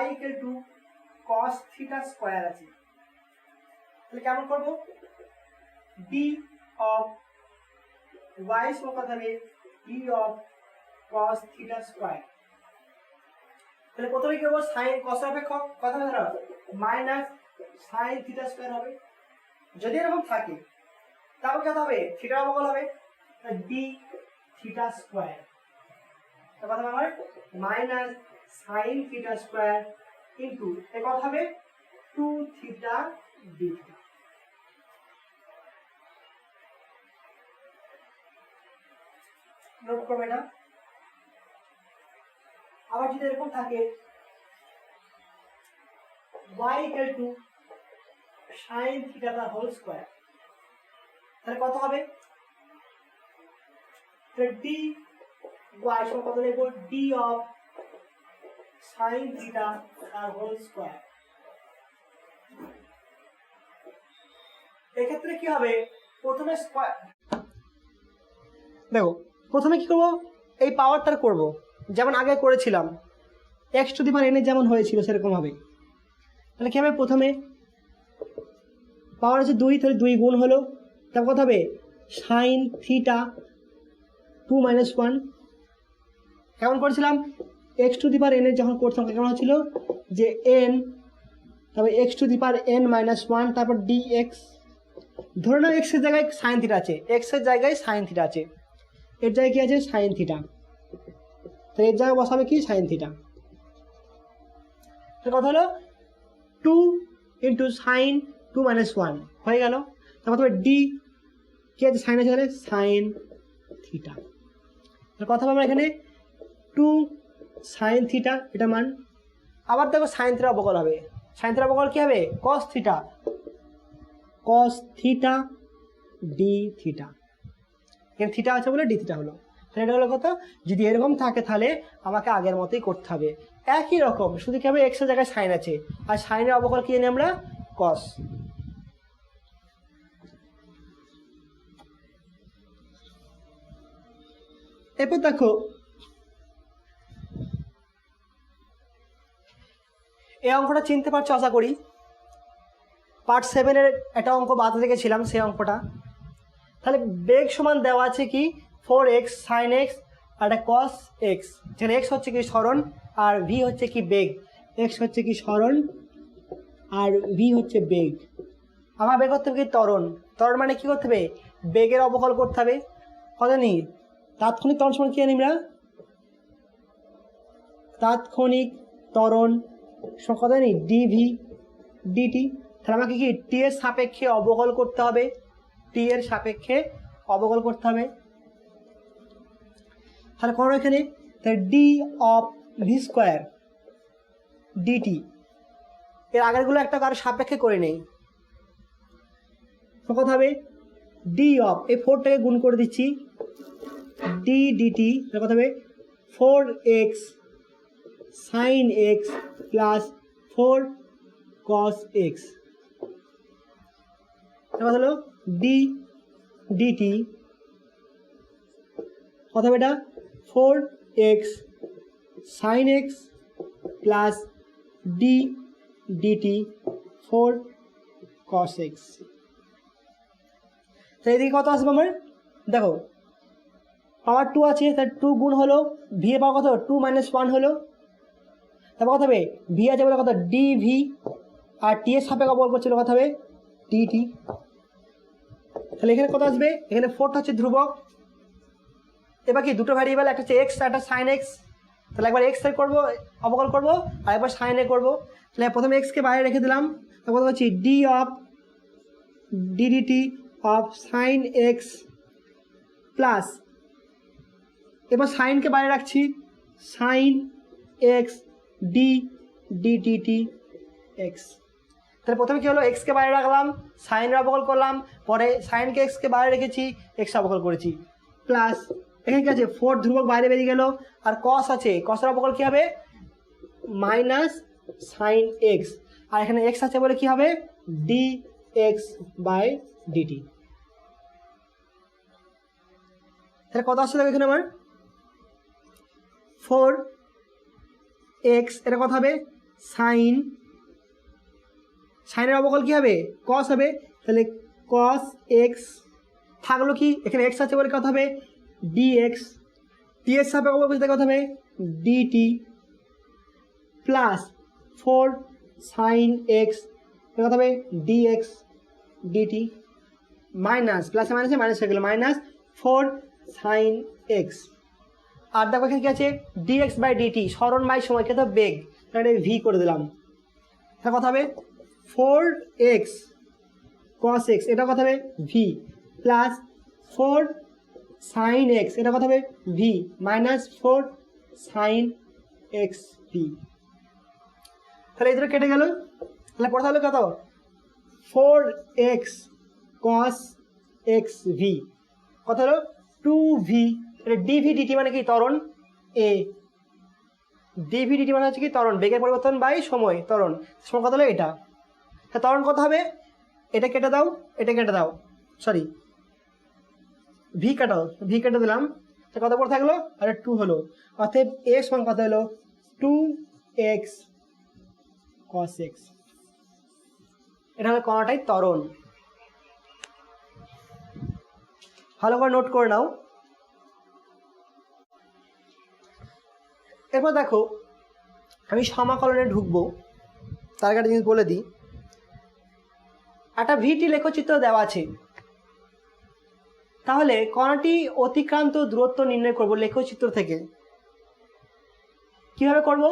y = cos থিটা স্কয়ার আছে, তাহলে কেমন করব, d অফ y সমান কত হবে d of cos theta square. তাহলে প্রথমে কি হবে, sin cos এর অপেক্ষক কত হবে, ধরো মাইনাস sin থিটা স্কয়ার হবে। যদি এরকম থাকে তারপর কত হবে, থিটার অবকল হবে, ডি থিটা স্কোয়ার, কথা আমার minus sine theta square into a কথা হবে 2 থিটা ডি থিটা। নোট করবে না। আবার যদি এরকম থাকে y equal to sine theta তার হোল স্কোয়ার, তাহলে কত হবে? ডি ওয়াই সমান কত লিখবো? ডি অফ সাইন থিটা তার হোল স্কোয়ার। এক্ষেত্রে কি হবে? প্রথমে স্কোয়ার, দেখো প্রথমে কি করবো? এই পাওয়ারটার করব যেমন আগে করেছিলাম, x to the power N যেমন হয়েছিল সেরকম হবে। তাহলে কি হবে? প্রথমে পাওয়ার হচ্ছে 2, তাহলে 2 গুণ হলো, তারপর কত হবে? Sine theta 2 - 1। কেমন করেছিলাম? X to the power N যখন করতাম কেমন হচ্ছিল? যে এন, তারপর x to the power n - 1, তারপর ডি এক্স। ধরে নাও এক্স এর জায়গায় সাইন থিটা আছে, এক্স এর জায়গায় সাইন থিটা আছে, এর জায়গায় কি আছে? Sine theta. তো এর জায়গায় বসাবে কি? Sine theta. কথা হলো 2 ইন্টু সাইন 2 - 1 হয়ে গেল। তারপর তবে ডি কি আছে? সাইন আছে, তাহলে সাইন থিটা। কথা বলবো এখানে 2 সাইন থিটা, এটা মান। আবার দেখো সাইন থিটা অবকল হবে, সাইন থিটা অবকল কি হবে? Cos theta, cos theta D theta. এখানে থিটা আছে বলে ডি থিটা হলো। তাহলে এটা হলো কত? যদি এরকম থাকে তাহলে আমাকে আগের মতোই করতে হবে, একই রকম, শুধু কি হবে? এক্স এর জায়গায় সাইন আছে, আর সাইনের অবকল কি জানি আমরা? কস। এরপর দেখো এই অঙ্কটা চিনতে পারছো আশা করি। পার্ট 7-এর একটা অঙ্ক বাদ রেখেছিলাম, সেই অঙ্কটা। তাহলে বেগ সমান দেওয়া আছে কি? 4x সাইন এক্স আর একটা কস এক্স, যেখানে এক্স হচ্ছে কি সরণ আর ভি হচ্ছে কি বেগ। এক্স হচ্ছে কি সরণ আর ভি হচ্ছে বেগ। আমার বের করতে হবে কি? ত্বরণ। ত্বরণ মানে কি করতে হবে? বেগের অবকল করতে হবে। কত নি? তাৎক্ষণিক ত্বরণ সমান কি জানি আমরা? তাৎক্ষণিক ত্বরণ সমান কত জানি? Dv dt. তাহলে আমাকে কি টি এর সাপেক্ষে অবকল করতে হবে, টি এর সাপেক্ষে অবকল করতে হবে। তাহলে করো এখানে, তাহলে d of v square dt, এর আগেরগুলো একটা কারো সাপেক্ষে করে নেই। কত হবে? ডি অফ, এই 4টাকে গুণ করে দিচ্ছি, ডি ডিটি কত হবে? 4x sine x plus 4 cos x। কত হলো? ডি ডিটি কত হবে? এটা 4x sine x plus d dt 4 cos x। তো এদিকে কত আসবে আমার? দেখো পাওয়ার 2 আছে, তার 2 গুণ হলো, ভি এর পাওয়ার কত? 2 - 1 হলো। তারপর কত হবে? ভি আছে বলে কত? ডি ভি, আর টি এর সাপেক্ষে অবকল করছিল, কত হবে? ডিটি। তাহলে এখানে কত আসবে? এখানে 4টা হচ্ছে ধ্রুবক। এবার কি দুটো ভ্যারিয়েবল, একটা হচ্ছে এক্স, একটা সাইন এক্স। তাহলে একবার এক্স এর করবো অবকল করবো, আর একবার সাইন এ করবো। তাহলে প্রথমে এক্সকে বাইরে রেখে দিলাম, তারপর হচ্ছে d of d dt of sine x plus, এবার সাইনকে বাইরে রাখছি, sine x d dt x. তাহলে প্রথমে কি হলো? এক্সকে বাইরে রাখলাম, সাইনের অবকল করলাম, পরে সাইনকে এক্সকে বাইরে রেখেছি, এক্স অবকল করেছি, প্লাস এখানে কি আছে? 4 ধ্রুবক বাইরে বেরিয়ে গেল, আর কস আছে, কসের অবকল কি হবে? মাইনাস সাইন এক্স, আর এখানে এক্স আছে বলে কি হবে? D x by dt. তাহলে কত আসছে? দেখো এখানে আমার 4x, এটা কত হবে? সাইন, সাইনের অবকল কি হবে? কস হবে, তাহলে কস এক্স থাকলো কি? এখানে এক্স আছে বলে কত হবে? ডিএক্স, টি এর সাপেক্ষে অবকল করতে কত হবে? ডিটি প্লাস 4 সাইন এক্স কত হবে? ডিএক্স ডিটি মাইনাস, প্লাসে মাইনাসে মাইনাস হয়ে গেল, মাইনাস 4 সাইন এক্স। আর দেখো এখানে কি আছে ডিএক্স বাই ডিটি, সরণ বাই সময়, কে তো বেগ, তাহলে ভি করে দিলাম। এটা কথা হবে 4x cos x, এটা কথা হবে ভি, প্লাস 4 sin x, এটা কথা হবে V, minus 4 sin x V. তাহলে এই দুটো কেটে গেল, তাহলে পড়তে হলো কত 4x cos x ভি, কত হলো 2v। ডিভি ডিটি মানে কি ত্বরণ, এ ডিভি ডিটি মানে হচ্ছে কি ত্বরণ, বেগের পরিবর্তন বাই সময়, ত্বরণ, সময় কত হলো এটা। ত্বরণ কত হবে, এটা কেটে দাও, এটা কেটে দাও, সরি ভি কাটাও, ভি কেটে দিলাম, কত পর থাকলো, আর 2 হলো, অতএব এ সমান কত হলো 2x cos x। এটা হলো কোনটাই ত্বরণ, ভালো করে নোট করে নাও। এরপর দেখো আমি সমাকলনে ঢুকবো, তার আগে একটা জিনিস বলে দিই, একটা ভিটি লেখচিত্র দেওয়া আছে, তাহলে কণাটি অতিক্রান্ত দূরত্ব নির্ণয় করব লেখচিত্র থেকে। কিভাবে করব,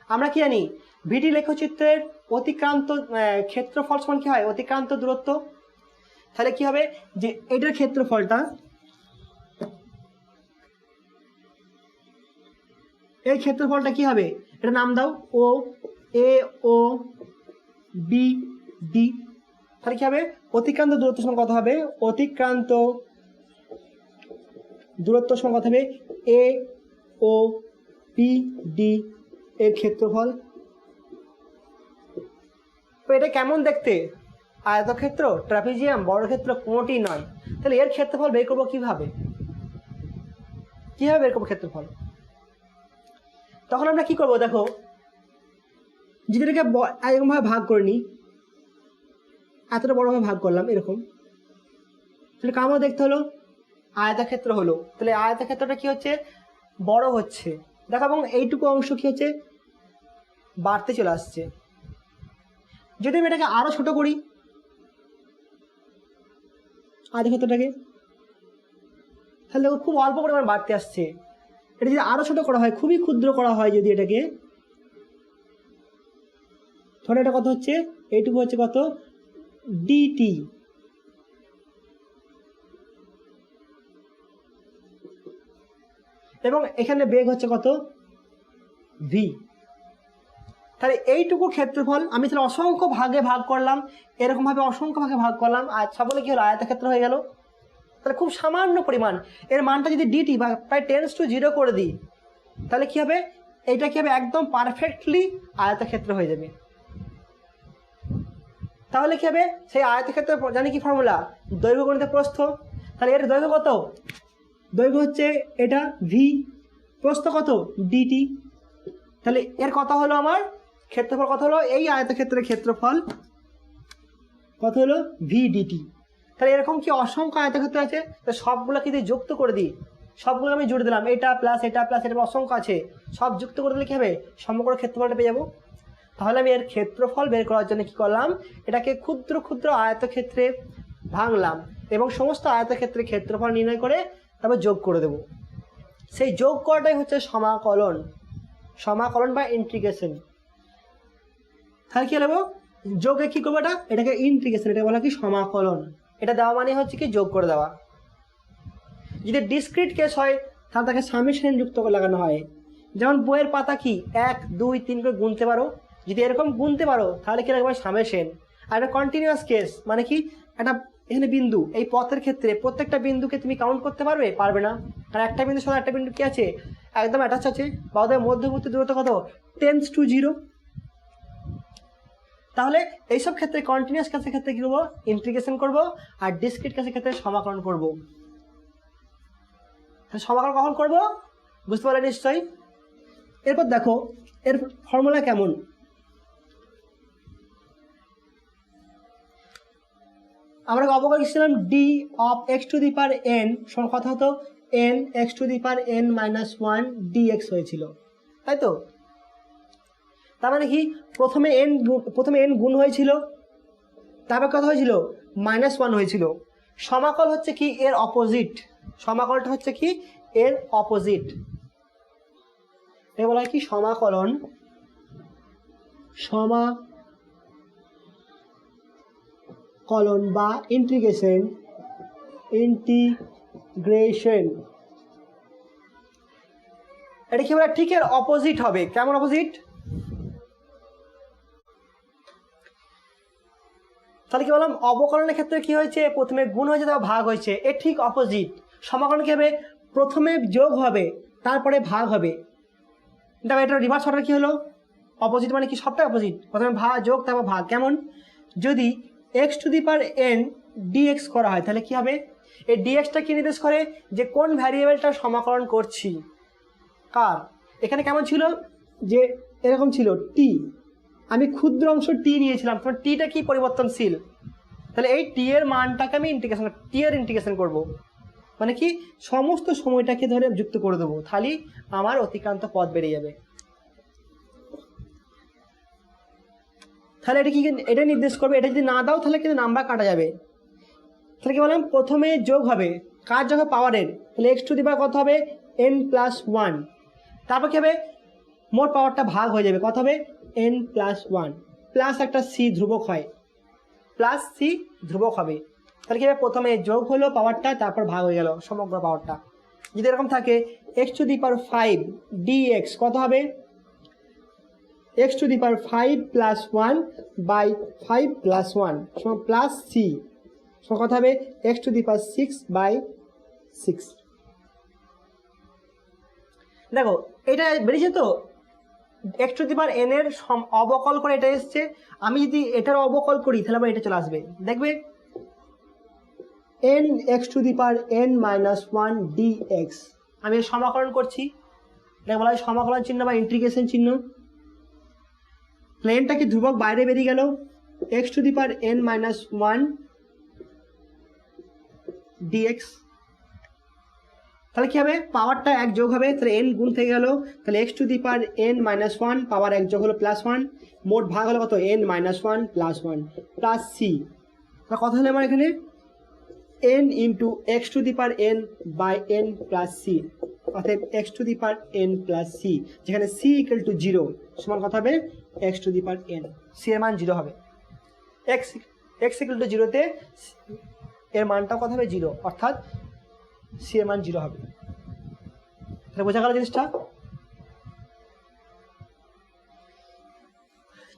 আমরা কি জানি ভিটি লেখচিত্রের অতিক্রান্ত ক্ষেত্রফল সমান কি হয়, অতিক্রান্ত দূরত্ব। তাহলে কি হবে যে এটার ক্ষেত্রফলটা, এই ক্ষেত্রফলটা কি হবে, এটা নাম দাও ও এ ও বি ডি। তাহলে কি হবে অতিক্রান্ত দূরত্ব সমান কত হবে, অতিক্রান্ত দূরত্ব সমান কত হবে এ ও বি ডি এর ক্ষেত্রফল। তো এটা কেমন দেখতে, আয়তক্ষেত্র, ট্রাপিজিয়াম, বর্গক্ষেত্র, কোনোটি নয়। তাহলে এর ক্ষেত্রফল বের করবো কিভাবে, কিভাবে বের করবো ক্ষেত্রফল। তখন আমরা কি করবো, দেখো যদি এটাকে এরকমভাবে ভাগ করে নিই, এতটা বড়ভাবে ভাগ করলাম এরকম, তাহলে কেমন দেখতে হলো, আয়তক্ষেত্র হলো। তাহলে আয়তক্ষেত্রটা কি হচ্ছে, বড় হচ্ছে, দেখো, এবং এইটুকু অংশ কি হচ্ছে, বাড়তে চলে আসছে। যদি আমি এটাকে আরো ছোট করি আয়তক্ষেত্রটাকে, তাহলে দেখো খুব অল্প পরিমাণ বাড়তে আসছে। এটা যদি আরো ছোট করা হয়, খুবই ক্ষুদ্র করা হয় যদি এটাকে, তাহলে এটা কত হচ্ছে, এইটুকু হচ্ছে কত ডিটি। এবং এখানে বেগ হচ্ছে কত ভি। তাহলে এইটুকু ক্ষেত্রফল আমি তাহলে অসংখ্য ভাগে ভাগ করলাম, এরকম ভাবে অসংখ্য ভাগে ভাগ করলাম, আর সকলে কি হলো, আয়তক্ষেত্র হয়ে গেল। তাহলে খুব সামান্য পরিমাণ, এর মানটা যদি ডিটি বা প্রায় 10⁻�0 করে দিই, তাহলে কি হবে, এইটা কি হবে, একদম পারফেক্টলি আয়তক্ষেত্র হয়ে যাবে। তাহলে কি হবে, সেই আয়তক্ষেত্র জানি কি ফর্মুলা, দৈর্ঘ্য গুণিত প্রস্থ। তাহলে এর দৈর্ঘ্য কত, দৈর্ঘ্য হচ্ছে এটা ভি, প্রস্থ কত ডিটি। তাহলে এর কত হলো, আমার ক্ষেত্রফল কত হলো, এই আয়তক্ষেত্রের ক্ষেত্রফল কত হলো ভি ডিটি। তাহলে এরকম কি অসংখ্য আয়তক্ষেত্র আছে, তো সবগুলো কিন্তু যুক্ত করে দিই, সবগুলো আমি জুড়ে দিলাম, এটা প্লাস এটা প্লাস এটা অসংখ্য আছে, সব যুক্ত করে দিলে কি হবে, সমগ্র ক্ষেত্রফলটা পেয়ে যাবো। তাহলে আমি এর ক্ষেত্রফল বের করার জন্য কি করলাম, এটাকে ক্ষুদ্র ক্ষুদ্র আয়তক্ষেত্রে ভাঙলাম এবং সমস্ত আয়তক্ষেত্রের ক্ষেত্রফল নির্ণয় করে তারপর যোগ করে দেব। সেই যোগ করাটাই হচ্ছে সমাকলন, সমাকলন বা ইন্টিগ্রেশন। তাহলে কি নেবো, যোগে কি করবো, এটাকে ইন্টিগ্রেশন, এটা বলা কি সমাকলন। এটা দেওয়া মানে হচ্ছে কি যোগ করে দেওয়া। যদি ডিসক্রিট কেস হয় তাহলে তাকে সামেশন যুক্ত করে লাগানো হয়। যেমন বইয়ের পাতা কি 1 2 3 করে গুনতে পারো, যদি এরকম গুনতে পারো তাহলে কি লাগবে সামেশন। আর এটা কন্টিনিউয়াস কেস মানে কি, একটা এখানে বিন্দু, এই পথের ক্ষেত্রে প্রত্যেকটা বিন্দুকে তুমি কাউন্ট করতে পারবে, পারবে না, আর একটা বিন্দুর সাথে একটা বিন্দু কি আছে, একদম অ্যাটাচ আছে, বা ওদের মধ্যবর্তী দূরত্ব কত 10⁻�0। তাহলে এইসব ক্ষেত্রে কন্টিনিউয়াস কেসের ক্ষেত্রে কি করবো, ইন্টিগ্রেশন করবো, আর ডিসক্রিট কেসের ক্ষেত্রে সমাকলন করবো। সমাকলন কখন করবো বুঝতে পারলে নিশ্চয়ই। এরপর দেখো এর ফর্মুলা কেমন, আমরা অবকাশ ছিলাম ডি অফ x⁴n সমান কথা হতো n x⁴n -1 dx হয়েছিল, তাই তো। তার মানে কি, প্রথমে n গুণ হয়েছিল, তারপর কত হয়েছিল -1 হয়েছিল। সমাকল হচ্ছে কি এর অপোজিট, সমাকলটা হচ্ছে কি এর অপোজিট, বলা হয় কি সমাকলন, সমাকলন বা ইন্টিগ্রেশন, ইন্টিগ্রেশন এটা কি বলে ঠিক এর অপোজিট হবে। কেমন অপোজিট? তাহলে কি বললাম অবকলনের ক্ষেত্রে কি হয়েছে প্রথমে গুণ হয়েছে তারপর ভাগ হয়েছে, এর ঠিক অপোজিট। সমাকলন কি হবে প্রথমে যোগ হবে তারপরে ভাগ হবে, দেখো এটা রিভার্স অর্ডার কি হলো অপোজিট মানে কি সবটাই অপোজিট, প্রথমে যোগ তারপর ভাগ। কেমন? যদি x⁴n dx করা হয় তাহলে কি হবে এই dxটা কি নির্দেশ করে যে কোন ভ্যারিয়েবলটা সমাকলন করছি কার। এখানে কেমন ছিল যে এরকম ছিল টি, আমি ক্ষুদ্র অংশ টি নিয়েছিলাম, তোমার টিটা কি পরিবর্তনশীল, তাহলে এই টি এর মানটাকে আমি ইন্টিগ্রেশন করব, মানে কি সমস্ত সময়টাকে ধরে যুক্ত করে দেবো, তাহলে আমার অতিক্রান্ত পথ বেরিয়ে যাবে। তাহলে এটা কি এটা নির্দেশ করবে, এটা যদি না দাও তাহলে কিন্তু নাম্বার কাটা যাবে। তাহলে কি বললাম প্রথমে যোগ হবে কার যোগ পাওয়ারের, তাহলে x⁴ কত হবে n+1, তারপর কি হবে মোট পাওয়ারটা ভাগ হয়ে যাবে, কত হবে n+1 প্লাস একটা c ধ্রুবক হয়, প্লাস c ধ্রুবক হবে। তাহলে কি হবে প্রথমে যোগ হলো পাওয়ারটা তারপর ভাগ হয়ে গেল সমগ্র পাওয়ারটা। যদি এরকম থাকে x⁵ dx কত হবে x⁵ +1 বাই 5 + 1 সমান প্লাস c সমান কত হবে x⁶/6। দেখো এটা বেরিয়েছে তো x⁴n এর অবকল করে এটা এসছে, আমি যদি এটার অবকল করি তাহলে আবার এটা চলে আসবে, দেখবে n x⁴n-1 dx আমি সমাকলন করছি, এটা বলা হয় সমাকলন চিহ্ন বা ইন্টিগ্রেশন চিহ্ন। প্লেনটা কি ধ্রুবক বাইরে বেরিয়ে গেল x⁴n-1 dx, তাহলে কি হবে পাওয়ারটা এক যোগ হবে, তাহলে n গুণ থেকে গেল, তাহলে x⁴n-1 পাওয়ার এক যোগ হলো +1, মোট ভাগ হলো কত n-1 +1 প্লাস c, কত হলো আমার এখানে n × x⁴n/n + c, অর্থাৎ x⁴n + c, যেখানে c = 0 সমান কত হবে x⁴n, c এর মান 0 হবে, x = 0 তে এর মানটা কত হবে 0, অর্থাৎ c এর মান 0 হবে। তাহলে বোঝা গেল জিনিসটা।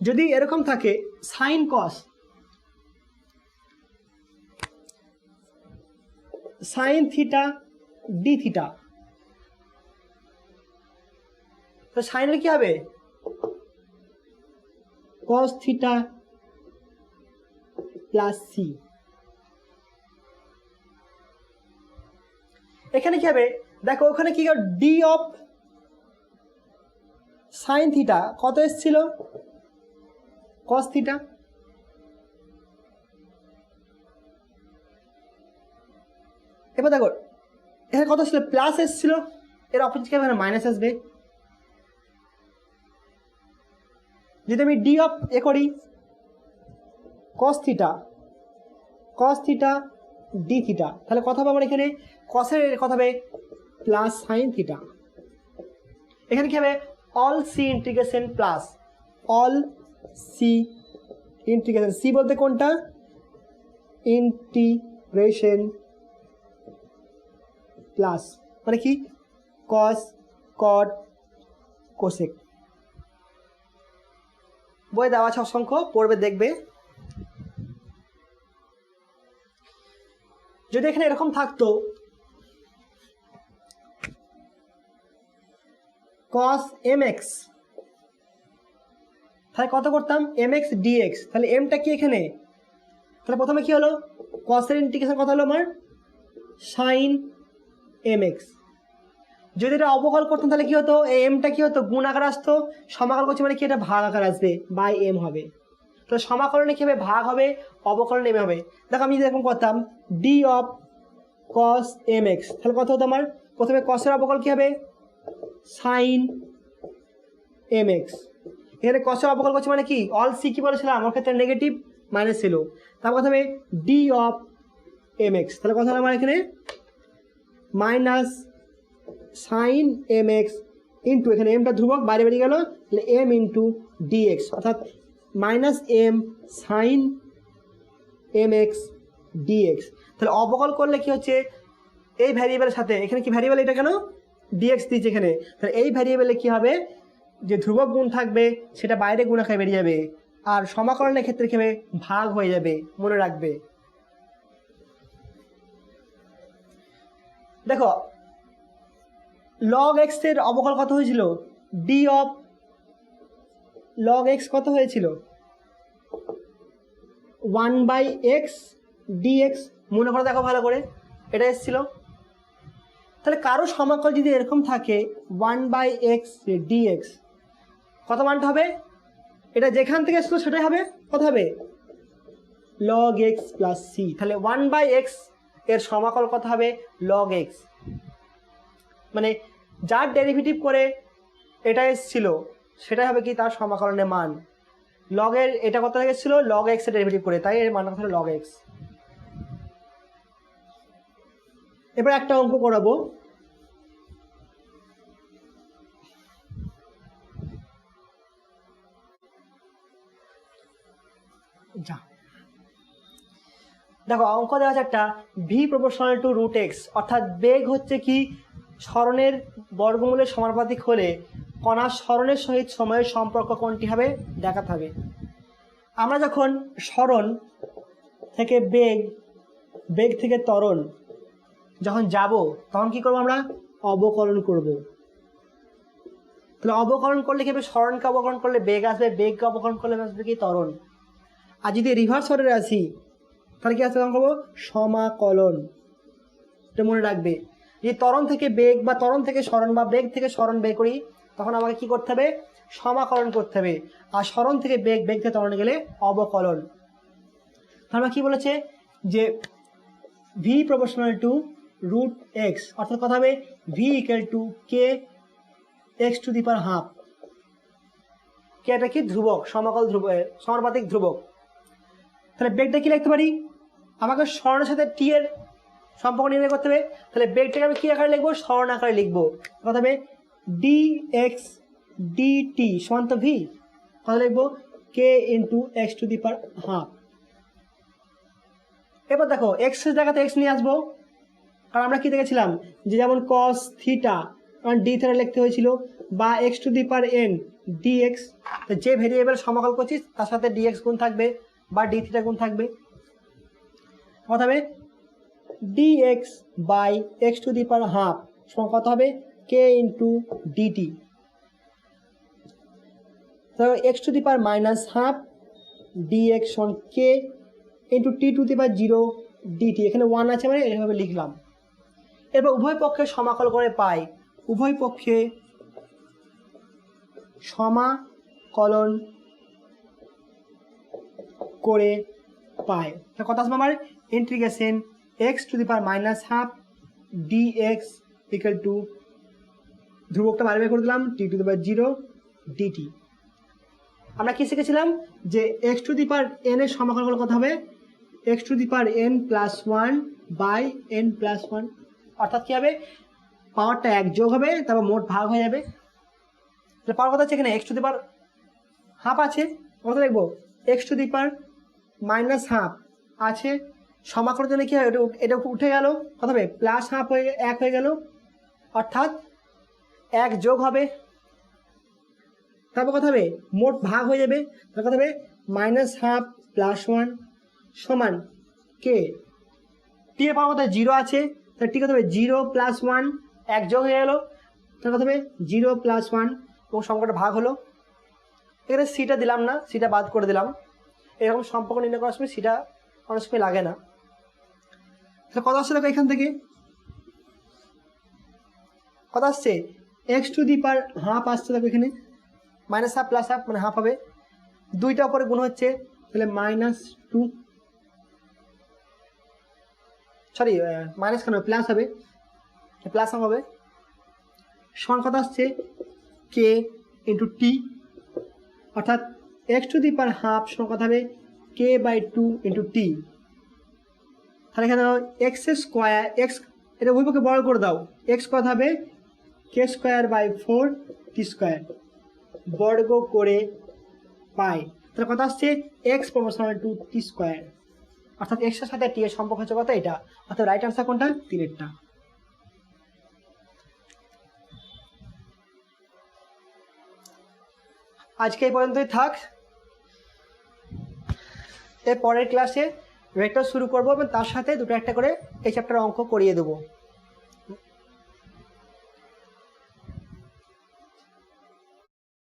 যদি এরকম থাকে sin cos sin θ dθ, তো সাইনের কি হবে cos θ + c, এখানে কি হবে দেখো ওখানে কি d অফ sin θ কত এসেছিল cos θ, এবার দেখো এখানে কত ছিল প্লাস এসেছিল, এর অপোজিট এখানে মাইনাস আসবে। যদি আমি ডি অফ করি cos θ dθ, তাহলে কথা হবে আমার এখানে cosের কথা হবে প্লাস sin θ, এখানে কি হবে all C integration plus all C integration, C বলতে কোনটা ইন্টিগ্রেশন প্লাস মানে কি cos cot cosec, বই দেওয়া আছে অসংখ্য পড়বে দেখবে। যদি এখানে এরকম থাকতো cos mx, তাহলে কত করতাম mx dx, তাহলে mটা কি এখানে, তাহলে প্রথমে কি হলো cos এর ইন্টিগ্রেশন কত হলো আমার sin mx, যদি এটা অবকল করতাম তাহলে কি হতো এই mটা কি হতো গুণ আকার আসতো, সমাকল করছি মানে কি এটা ভাগ আকার আসবে বাই m হবে, তো সমাকলনে কি হবে ভাগ হবে অবকলন m হবে। দেখো আমি যদি এরকম করতাম d অফ cos mx, তাহলে কত হতো আমার প্রথমে cos এর অবকল কি হবে sin mx, এখানে cos এর অবকল করছি মানে কি অল সি কি বলেছিলাম আমার ক্ষেত্রে নেগেটিভ মাইনাস ছিল, তারপর কথা হবে d অফ এম এক্স। তাহলে কথা হলো আমার এখানে minus sine m x into, এখানে এমটা ধ্রুবক বাইরে বেরিয়ে গেল, তাহলে এম ইন্টু ডিএক্স, অর্থাৎ minus m sine m x dx. তাহলে অবকল করলে কি হচ্ছে, এই ভ্যারিয়েবলের সাথে এখানে কি ভ্যারিয়েবল, এটা কেন ডিএক্স দিয়েছে এখানে, তাহলে এই ভ্যারিয়েবলে কি হবে, যে ধ্রুবক গুণ থাকবে সেটা বাইরে গুণ আকারে বেরিয়ে যাবে, আর সমাকলনের ক্ষেত্রে কি হবে, ভাগ হয়ে যাবে, মনে রাখবে। দেখো লগ এক্স এর অবকল কত হয়েছিল, ডি অফ লগ এক্স কত হয়েছিল, 1/x dx, মনে করে দেখো ভালো করে, এটা এসেছিল। তাহলে কারো সমাকল যদি এরকম থাকে 1/x dx, কত মানটা হবে, এটা যেখান থেকে এসেছিল সেটাই হবে, কত হবে, log x প্লাস c। তাহলে 1/x এর সমাকল কত হবে, log x, মানে যার ডেরিভেটিভ করে এটা এসেছিল সেটাই হবে কি তার সমাকলনের মান। লগের এটা কত হয়ে গেছিল, log x এর ডেরিভেটিভ করে, তাই এর মানটা হলো log x। এবার একটা অঙ্ক করাবো, যা দেখো অঙ্ক দেওয়া আছে একটা, V proportional to root x, অর্থাৎ বেগ হচ্ছে কি সরণের বর্গমূলের সমানুপাতিক হলে কণার সরণের সহিত সময়ের সম্পর্ক কোনটি হবে দেখাতে হবে। আমরা যখন সরণ থেকে বেগ থেকে ত্বরণ যখন যাব তখন কি করব, আমরা অবকলন করব। তাহলে অবকলন করলে কি হবে, সরণকে অবকলন করলে বেগ আসবে, বেগকে অবকলন করলে আসবে কি ত্বরণ। আর যদি রিভার্স অর্ডারে আসি তাহলে কি আসবে, তখন করবো সমাকলন। এটা মনে রাখবে, যদি ত্বরণ থেকে বেগ বা ত্বরণ থেকে সরণ বা বেগ থেকে সরণ বের করি তখন আমাকে কি করতে হবে, সমাকলন করতে হবে। আর সরণ থেকে বেগ, বেগ থেকে ত্বরণে গেলে অবকলন। তাহলে কি বলেছে যে v proportional to root x, অর্থাৎ কথা হবে v equal to k x to the power half. K এটা কি ধ্রুবক, সমাকল ধ্রুবক, সমানুপাতিক ধ্রুবক। তাহলে বেগটা কি লিখতে পারি, আমাকে সরণের সাথে টি এর সম্পর্ক নির্ণয় করতে হবে। তাহলে বেগটাকে আমি কি আকারে লিখবো, সরণ আকারে লিখবো। কথা হবে ডি এক্স ডিটি সমান তো ভি, কথা লিখবো k into x to the power half. এবার দেখো এক্স এর জায়গাতে এক্স নিয়ে আসবো, কারণ আমরা কি দেখেছিলাম যে যেমন কস থিটা ডি থিটা লিখতে হয়েছিল, বা x to the power N D x, যে ভেরিয়েবল সমাকল করছিস তার সাথে ডিএক্স গুণ থাকবে বা ডি থিটা গুণ থাকবে। কথা হবে dx by x to the power half সমান কত হবে, কে ইন্টু ডিটি। তাহলে x to the power minus half dx সমান k into t to the power 0 dt. এখানে 1 আছে মানে এইভাবে লিখলাম। এবার উভয় পক্ষে সমাকল করে পাই, উভয় পক্ষে সমাকলন করে পাই। কথা আসবে আমার integration x to the power minus half dx equal to, ধ্রুবকটা বাইরে বের করে দিলাম, টি টু দি পাওয়ার 0 ডিটি। আমরা কি শিখেছিলাম যে x to the power n এর সমাকলন করলে কত হবে, x to the power n plus 1 by n plus 1, অর্থাৎ কি হবে, পাওয়ারটা 1 যোগ হবে, তারপর মোট ভাগ হয়ে যাবে। তাহলে পাওয়ার কথা হচ্ছে এখানে x to the power half আছে, কত লিখবো, x to the power minus half আছে, সমাকলনের জন্য কি হয়, এটা উঠে গেল, কত হবে প্লাস হাফ হয়ে 1 হয়ে গেল, অর্থাৎ 1 যোগ হবে, তারপর কত হবে মোট ভাগ হয়ে যাবে। তাহলে কত হবে মাইনাস হাফ প্লাস 1 সমান কে, টি এর পাওয়ার মধ্যে 0 আছে, তাহলে টি কত হবে 0 প্লাস 1, 1 যোগ হয়ে গেল, তাহলে কত হবে 0 প্লাস 1 এবং সংখ্যাটা ভাগ হলো। এখানে সিটা দিলাম না, সিটা বাদ করে দিলাম। এরকম সম্পর্ক নির্ণয় করার সময় সিটা অনেক সময় লাগে না। তাহলে কত আসছে দেখো, এখান থেকে কত আসছে, x to the power half আসছে দেখো, এখানে মাইনাস হাফ প্লাস হাফ মানে হাফ হবে, দুইটা উপরে গুণ হচ্ছে, তাহলে -2, সরি মাইনাস কেন প্লাস হবে, প্লাস হাফ হবে, সমান কত আসছে কে ইন্টু টি, অর্থাৎ x to the power half সমান কত হবে কে বাই 2 ইন্টু টি। তাহলে এখানে এক্স স্কোয়ার, এক্স এটা উভয়পক্ষে বর্গ করে দাও, এক্স কত হবে কে স্কোয়ার বাই 4 টি স্কোয়ার বর্গ করে পাই। তাহলে কথা আসছে x proportional to T square, অর্থাৎ এক্স এর সাথে টি এর সম্পর্ক হচ্ছে কত এটা, অর্থাৎ রাইট আনসার কোনটা 3-এরটা। আজকে এই পর্যন্তই থাক, এর পরের ক্লাসে ভেক্টর শুরু করবো এবং তার সাথে দুটো একটা করে এই চ্যাপ্টার অঙ্ক করিয়ে দেবো।